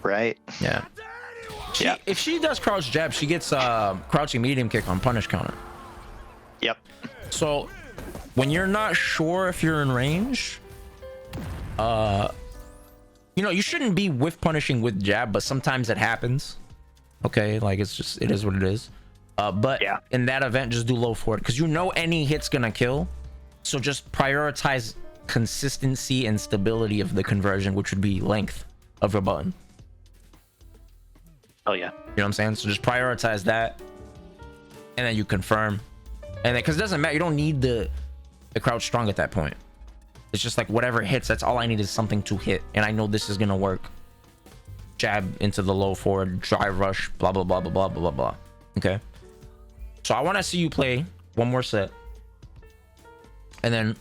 Right? Yeah. If she does crouch jab, she gets crouching medium kick on punish counter. Yep. So when you're not sure if you're in range, you know, you shouldn't be whiff punishing with jab, but sometimes it happens. Okay, like it's just, it is what it is. But Yeah. in that event, just do low forward because you know any hit's gonna kill. So just prioritize consistency and stability of the conversion, which would be length of your button. Oh yeah. You know what I'm saying? So just prioritize that, and then you confirm, and then because it doesn't matter, you don't need the crouch strong at that point. It's just like whatever hits. That's all I need is something to hit, and I know this is gonna work. Jab into the low forward, drive rush, blah blah blah blah blah blah blah. Okay. So I want to see you play one more set, and then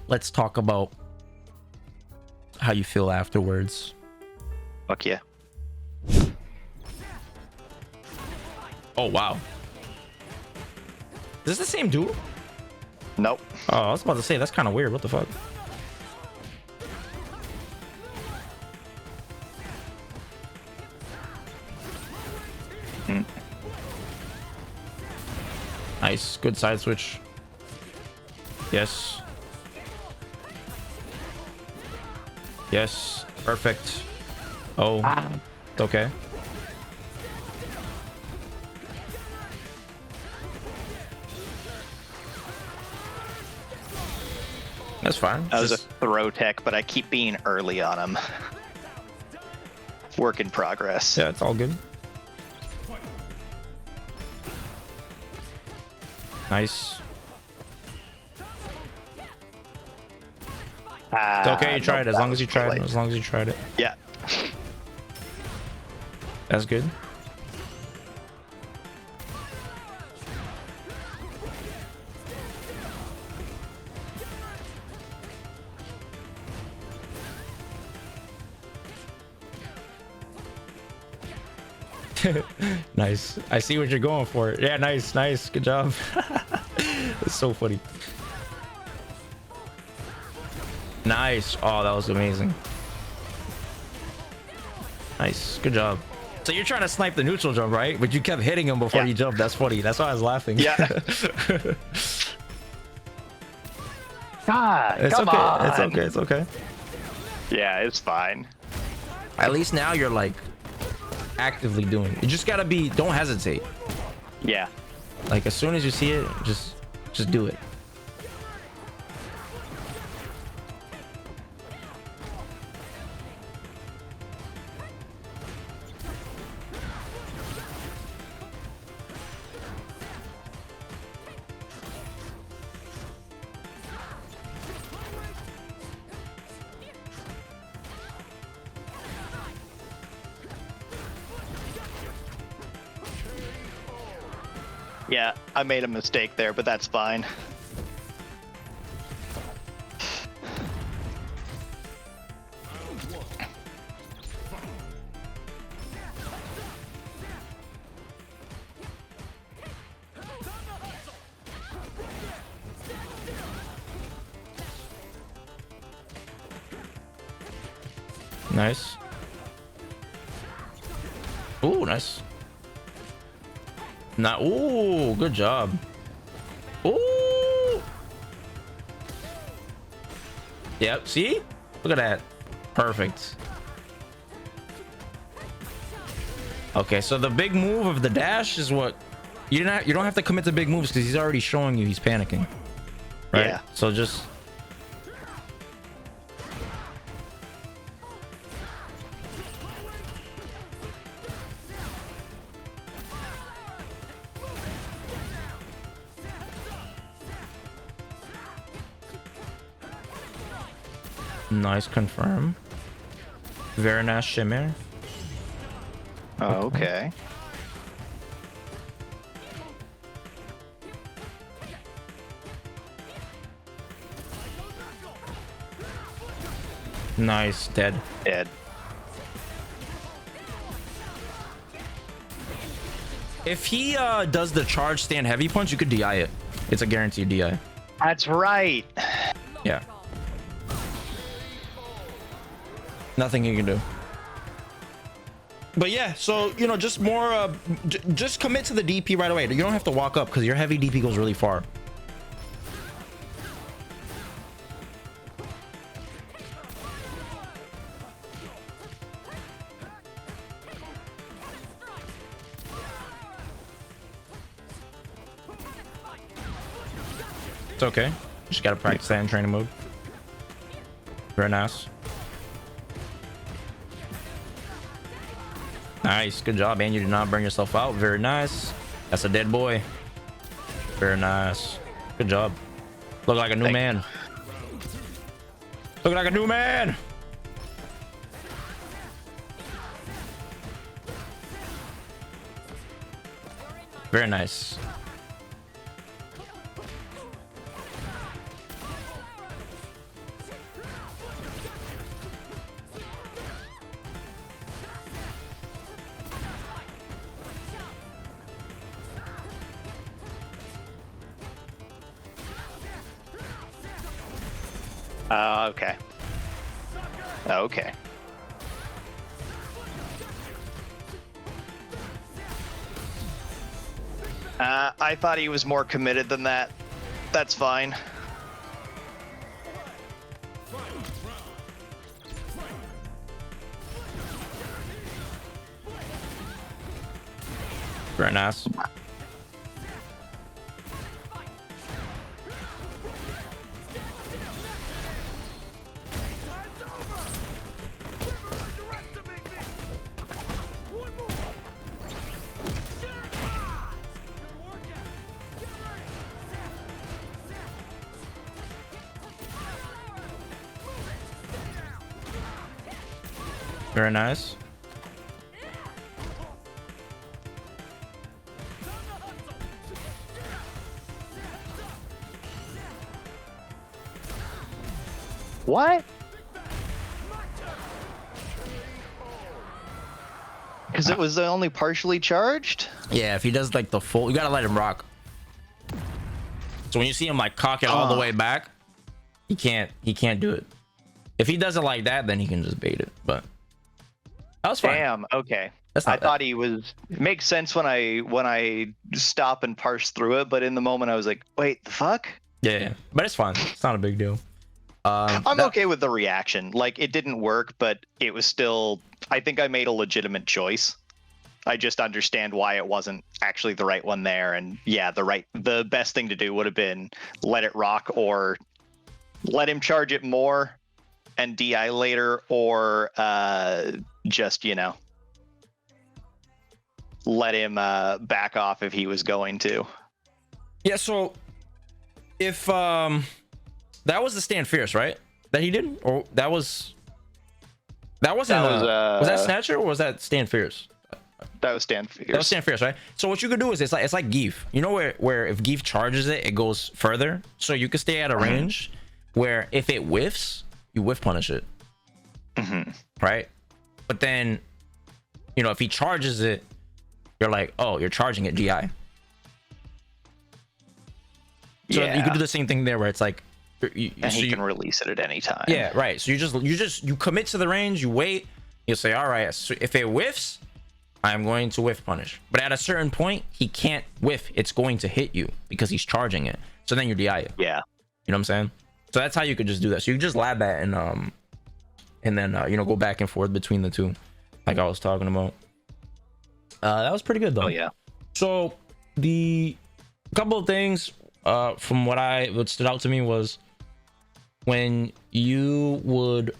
let's talk about how you feel afterwards. Fuck yeah. Oh wow. Is this the same dude? Nope. Oh, I was about to say that's kind of weird. What the fuck? Nice, good side switch. Yes. Yes, perfect. Oh, okay. That's fine. That was a Just- throw tech, but I keep being early on him. Work in progress. yeah, it's all good. Nice. It's okay, you tried it. As long as you tried it. As long as you tried it. Yeah. That's good. Nice. I see what you're going for. Yeah, nice, nice. Good job. It's so funny. Nice. Oh, that was amazing. Nice. Good job. So you're trying to snipe the neutral jump, right? But you kept hitting him before Yeah. you jumped. That's funny. That's why I was laughing. Yeah. God, It's come okay. on. It's okay. It's okay. Yeah, it's fine. At least now you're like actively doing it. You just gotta be, don't hesitate. Yeah. Like as soon as you see it, just do it. Yeah, I made a mistake there, but that's fine. Nice. Ooh, nice. Not. Ooh, good job. Ooh. Yep. See? Look at that. Perfect. Okay, so the big move of the dash is what you don't have to commit to big moves because he's already showing you he's panicking. Right? Yeah. So just nice confirm. Very nice shimmer. Oh, okay. Nice, dead. Dead. If he does the charge stand heavy punch, you could DI it. It's a guaranteed DI. That's right. Yeah. Nothing you can do. But yeah, so you know, just more just commit to the DP right away. You don't have to walk up because your heavy DP goes really far. It's okay. Just gotta practice that in training mode. Very nice. Nice, good job, and you did not burn yourself out. Very nice. That's a dead boy. Very nice. Good job. Look like a new man. Look like a new man. Very nice. Okay. Okay. I thought he was more committed than that. That's fine. Very nice. Very nice. What? Because it was only partially charged? Yeah, if he does like the full, you gotta let him rock. So when you see him like cock it all the way back, he can't do it. If he does it like that, then he can just bait it. But that was fine. Damn. Okay. That's I not thought he was. It makes sense when I stop and parse through it, but in the moment I was like, wait, the fuck? Yeah, but it's fine. It's not a big deal. I'm okay with the reaction. Like, it didn't work, but it was still. I think I made a legitimate choice. I just understand why it wasn't actually the right one there. And yeah, the best thing to do would have been let it rock, or let him charge it more and DI later, or just, let him back off if he was going to. Yeah, so if that was the stand fierce, right? That he did? Or that wasn't was that Snatcher or was that stand fierce? That was stand fierce. That was stand fierce, right? So what you could do is it's like Geef. You know where if Geef charges it, it goes further. So you could stay at a range where if it whiffs, you whiff punish it. Right? But then, if he charges it, you're like, oh, you're charging it GI. So you could do the same thing there where it's like, he can release it at any time. Yeah, right. So you commit to the range, you wait, you say, all right, so if it whiffs, I'm going to whiff punish. But at a certain point, he can't whiff. It's going to hit you because he's charging it. So then you DI it. Yeah. You know what I'm saying? So that's how you could just do that. So you just lab that and then go back and forth between the two, like I was talking about. That was pretty good though. Oh yeah. So the couple of things from what stood out to me was when you would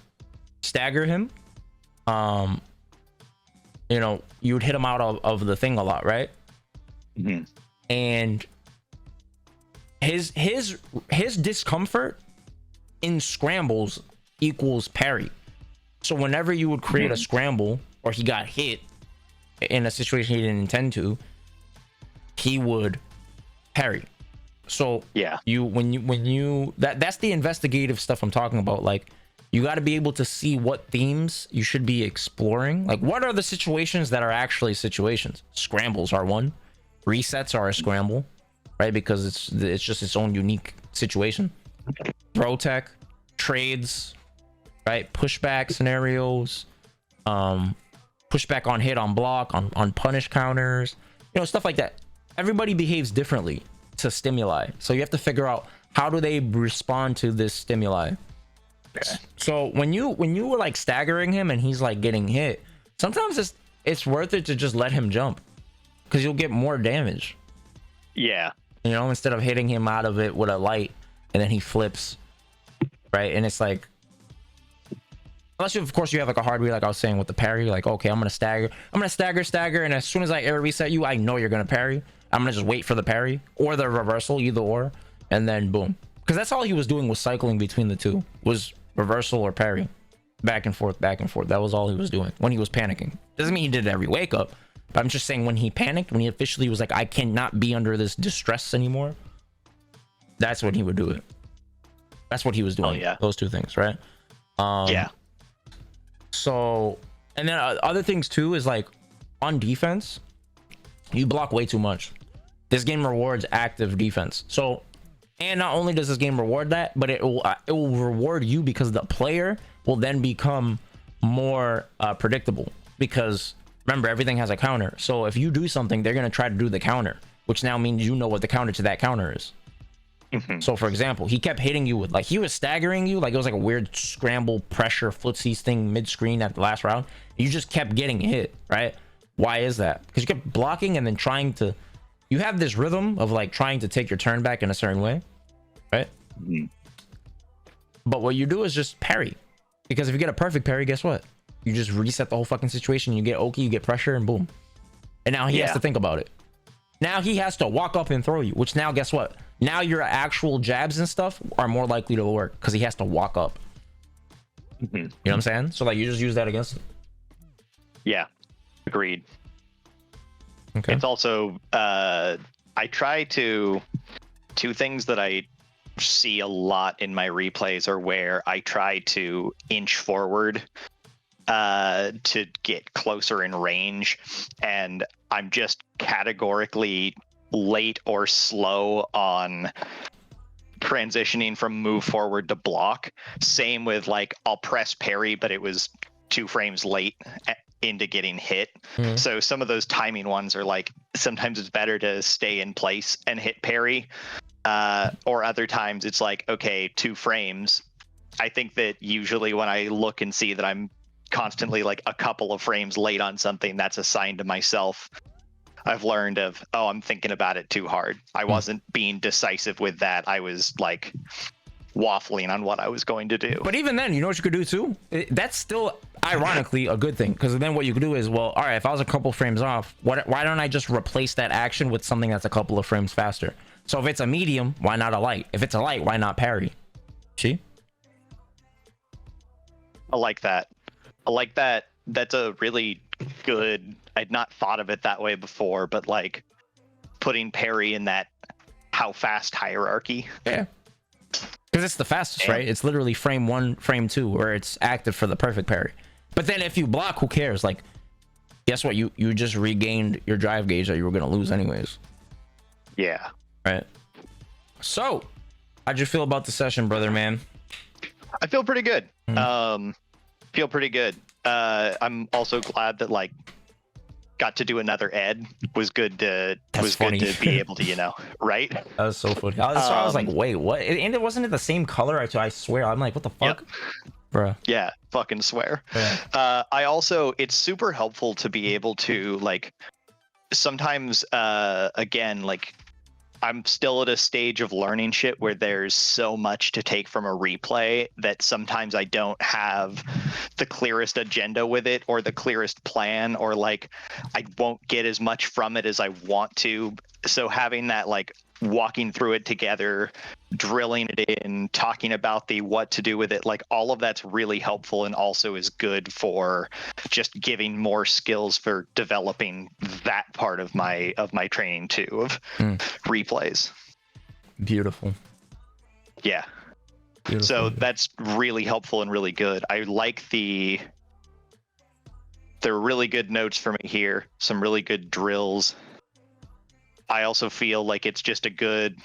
stagger him, you would hit him out of the thing a lot, right? And his discomfort in scrambles equals parry. So whenever you would create a scramble or he got hit in a situation he didn't intend to, he would parry. So yeah, that's the investigative stuff I'm talking about. Like, you got to be able to see what themes you should be exploring. Like, what are the situations that are actually situations? Scrambles are one. Resets are a scramble, right? Because it's just its own unique situation. Throw tech, trades, right? Pushback scenarios, pushback on hit, on block, on punish counters, stuff like that. Everybody behaves differently to stimuli, so you have to figure out how do they respond to this stimuli. Okay. So when you were like staggering him and he's like getting hit, sometimes it's worth it to just let him jump because you'll get more damage. Yeah. Instead of hitting him out of it with a light, and then he flips, right? And it's like, unless you, of course, you have like a hard read, like I was saying with the parry, like, okay, I'm gonna stagger, and as soon as I air reset you, I know you're gonna parry. I'm gonna just wait for the parry or the reversal, either or, and then boom. Because that's all he was doing, was cycling between the two, was reversal or parry, back and forth, back and forth. That was all he was doing when he was panicking. Doesn't mean he did it every wake up, but I'm just saying when he panicked, when he officially was like, I cannot be under this distress anymore, that's when he would do it. That's what he was doing. Oh, yeah. Those two things, right? Yeah. So, and then other things too is like on defense, you block way too much. This game rewards active defense. So, and not only does this game reward that, but it will reward you because the player will then become more predictable. Because remember, everything has a counter. So if you do something, they're gonna try to do the counter, which now means you know what the counter to that counter is. So for example, he kept hitting you with, like, he was staggering you, like it was like a weird scramble pressure footsies thing mid-screen at the last round. You just kept getting hit, right? Why is that? Because you kept blocking and then trying to, you have this rhythm of like trying to take your turn back in a certain way, right? But what you do is just parry, because if you get a perfect parry, guess what? You just reset the whole fucking situation. You get Oki, you get pressure, and boom. And now he has to think about it. Now he has to walk up and throw you, which now, guess what? Now your actual jabs and stuff are more likely to work because he has to walk up. You know what I'm saying? So like, you just use that against him. Yeah, agreed. Okay. It's also, I try to, two things that I see a lot in my replays are where I try to inch forward to get closer in range, and I'm just categorically late or slow on transitioning from move forward to block. Same with like, I'll press parry, but it was 2 frames late into getting hit. So some of those timing ones are like, sometimes it's better to stay in place and hit parry, or other times it's like, okay, 2 frames. I think that usually when I look and see that I'm constantly like a couple of frames late on something, that's a sign to myself. I've learned of, oh, I'm thinking about it too hard. I wasn't being decisive with that. I was like waffling on what I was going to do. But even then, you know what you could do too? That's still ironically a good thing, because then what you could do is, well, all right, if I was a couple frames off, why don't I just replace that action with something that's a couple of frames faster? So if it's a medium, why not a light? If it's a light, why not parry? See? I like that. I like that. That's a really good, I'd not thought of it that way before, but like putting parry in that how fast hierarchy. Yeah. Because it's the fastest, right? It's literally frame 1, frame 2, where it's active for the perfect parry. But then if you block, who cares? Like, guess what? You just regained your drive gauge that you were going to lose anyways. Yeah. Right. So, how'd you feel about the session, brother, man? I feel pretty good. Feel pretty good. I'm also glad that like got to do another ed. Was good to funny. good to be able to, you know, right? That was so funny. I was like, wait, what? And it wasn't the same color. I swear. I'm like, what the fuck? Yep. Bruh. Yeah, fucking swear. Yeah. I also, it's super helpful to be able to like sometimes again, like I'm still at a stage of learning shit where there's so much to take from a replay that sometimes I don't have the clearest agenda with it or the clearest plan, or like I won't get as much from it as I want to. So having that, like walking through it together, drilling it in, talking about the what to do with it, like all of that's really helpful, and also is good for just giving more skills for developing that part of my training too, of replays. Beautiful. Yeah. Beautiful. So that's really helpful and really good. I like there are really good notes from it here, some really good drills. I also feel like it's just a good,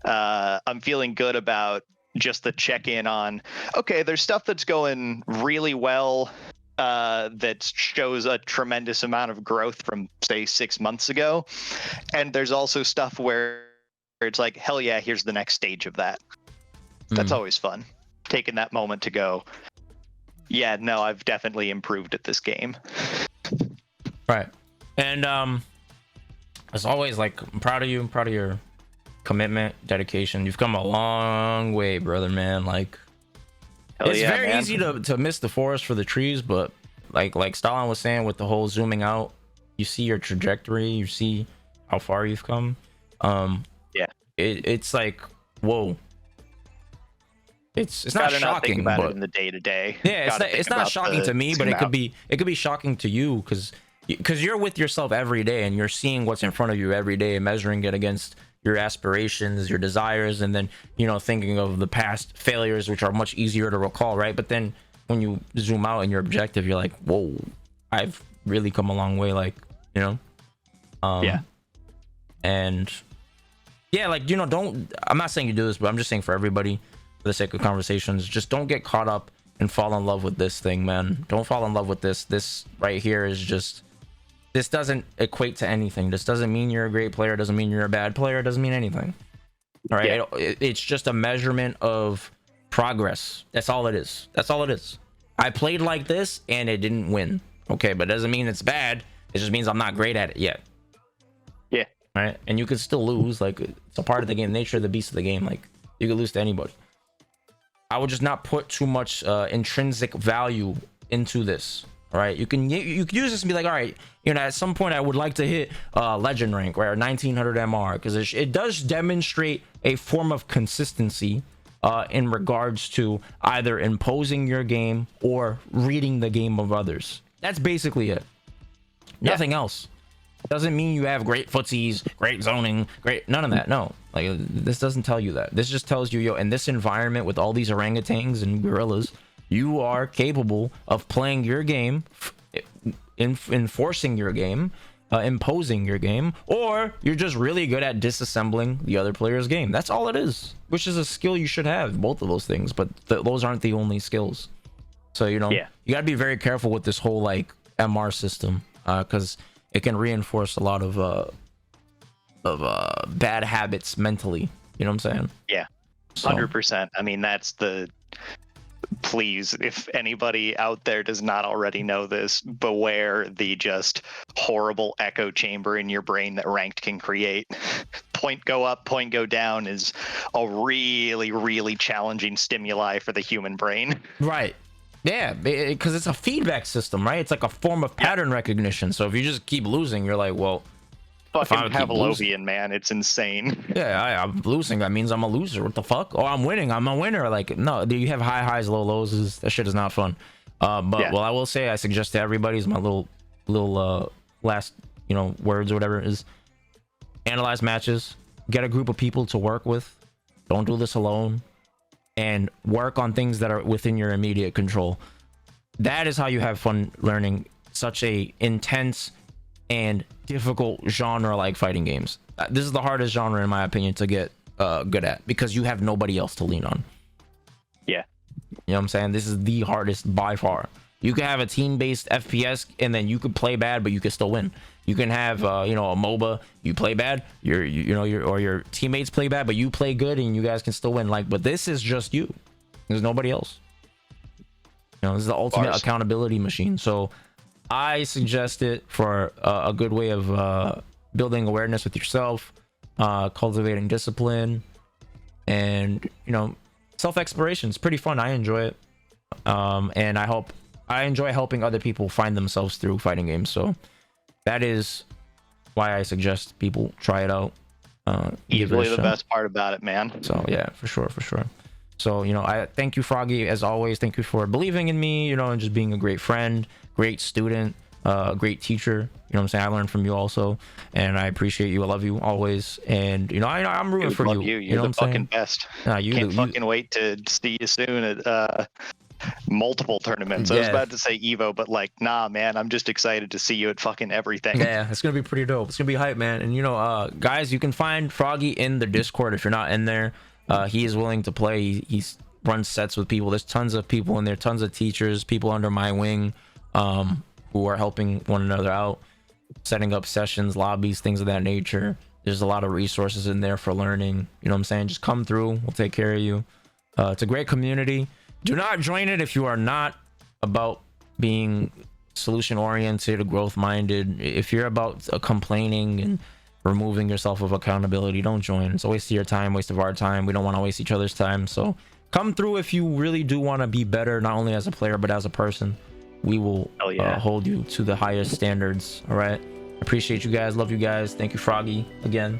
I'm feeling good about just the check-in on, okay, there's stuff that's going really well that shows a tremendous amount of growth from, say, 6 months ago. And there's also stuff where it's like, hell yeah, here's the next stage of that. That's always fun. Taking that moment to go, yeah, no, I've definitely improved at this game. Right. And as always, like, I'm proud of you. I'm proud of your commitment, dedication. You've come a long way, brother, man. Like, Hell it's yeah, very man. easy to miss the forest for the trees, but like Stalin was saying with the whole zooming out, you see your trajectory, you see how far you've come. Yeah. It's like, whoa. It's not Gotta not think shocking, about but it in the day to day. yeah, it's not shocking to me, but it could be shocking to you because you're with yourself every day and you're seeing what's in front of you every day and measuring it against your aspirations, your desires, and then, you know, thinking of the past failures, which are much easier to recall, right? But then when you zoom out and your objective, you're like, whoa, I've really come a long way, like, you know. Yeah. And yeah, like, you know, I'm not saying you do this, but I'm just saying for everybody, for the sake of conversations, just don't get caught up and fall in love with this thing, man. Don't fall in love with this right here. Is just, this doesn't equate to anything. This doesn't mean you're a great player, doesn't mean you're a bad player, doesn't mean anything. All right. Yeah. It's just a measurement of progress. That's all it is. That's all it is. I played like this and it didn't win. Okay, but it doesn't mean it's bad. It just means I'm not great at it yet. Yeah. Right. And you could still lose. Like, it's a part of the game, nature of the beast of the game. Like, you could lose to anybody. I would just not put too much intrinsic value into this. All right, you can use this and be like, all right, you know, at some point I would like to hit legend rank, right, or 1900 MR, because it does demonstrate a form of consistency in regards to either imposing your game or reading the game of others. That's basically it. Yeah. Nothing else. Doesn't mean you have great footsies, great zoning, great, none of that. No, like, this doesn't tell you that. This just tells you, yo, in this environment with all these orangutans and gorillas, you are capable of playing your game, enforcing your game, imposing your game, or you're just really good at disassembling the other player's game. That's all it is, which is a skill you should have, both of those things, but those aren't the only skills. So, you know, Yeah. you got to be very careful with this whole like MR system, because it can reinforce a lot of bad habits mentally. You know what I'm saying? Yeah. So, 100%. I mean, that's the. Please, if anybody out there does not already know this, beware the just horrible echo chamber in your brain that ranked can create. Point go up, point go down is a really, really challenging stimuli for the human brain. right. Yeah, because it's a feedback system, right? It's like a form of pattern recognition. So if you just keep losing, you're like, well, Fucking I would keep Pavlovian, man. It's insane. yeah, I'm losing. That means I'm a loser. What the fuck? Oh, I'm winning. I'm a winner. Like, no, you have high highs, low lows. That shit is not fun. But Yeah. well, I will say, I suggest to everybody, is my little last, you know, words or whatever, is analyze matches, get a group of people to work with. Don't do this alone, and work on things that are within your immediate control. That is how you have fun learning such a intense and difficult genre like fighting games. This is the hardest genre, in my opinion, to get good at, because you have nobody else to lean on. Yeah. You know what I'm saying? This is the hardest by far. You can have a team-based FPS and then you could play bad, but you can still win. You can have you know, a MOBA, you play bad, your teammates play bad, but you play good and you guys can still win. Like, but this is just you. There's nobody else. You know, this is the ultimate accountability machine. So I suggest it for a good way of building awareness with yourself, cultivating discipline, and, you know, self-exploration. It's pretty fun. I enjoy it, and I enjoy helping other people find themselves through fighting games. So that is why I suggest people try it out. Easily the best part about it, man. So yeah, for sure. So, you know, I thank you, Froggy, as always. Thank you for believing in me, you know, and just being a great friend, great student, great teacher. You know what I'm saying? I learned from you also, and I appreciate you. I love you always. And, you know, I'm rooting for you. You're know the what I'm fucking saying? best. Nah, you Can't do. fucking wait to see you soon at multiple tournaments. I was Yeah. about to say Evo, but like, nah, man, I'm just excited to see you at fucking everything. Yeah, it's gonna be pretty dope. It's gonna be hype, man. And, you know, guys, you can find Froggy in the Discord if you're not in there. He is willing to play. He's runs sets with people. There's tons of people in there, tons of teachers, people under my wing, who are helping one another out, setting up sessions, lobbies, things of that nature. There's a lot of resources in there for learning. You know what I'm saying? Just come through. We'll take care of you. It's a great community. Do not join it if you are not about being solution oriented, growth minded. If you're about complaining and removing yourself of accountability, don't join. It's a waste of your time, waste of our time. We don't want to waste each other's time. So come through if you really do want to be better, not only as a player but as a person. We will hold you to the highest standards. All right, appreciate you guys, love you guys. Thank you, Froggy, again.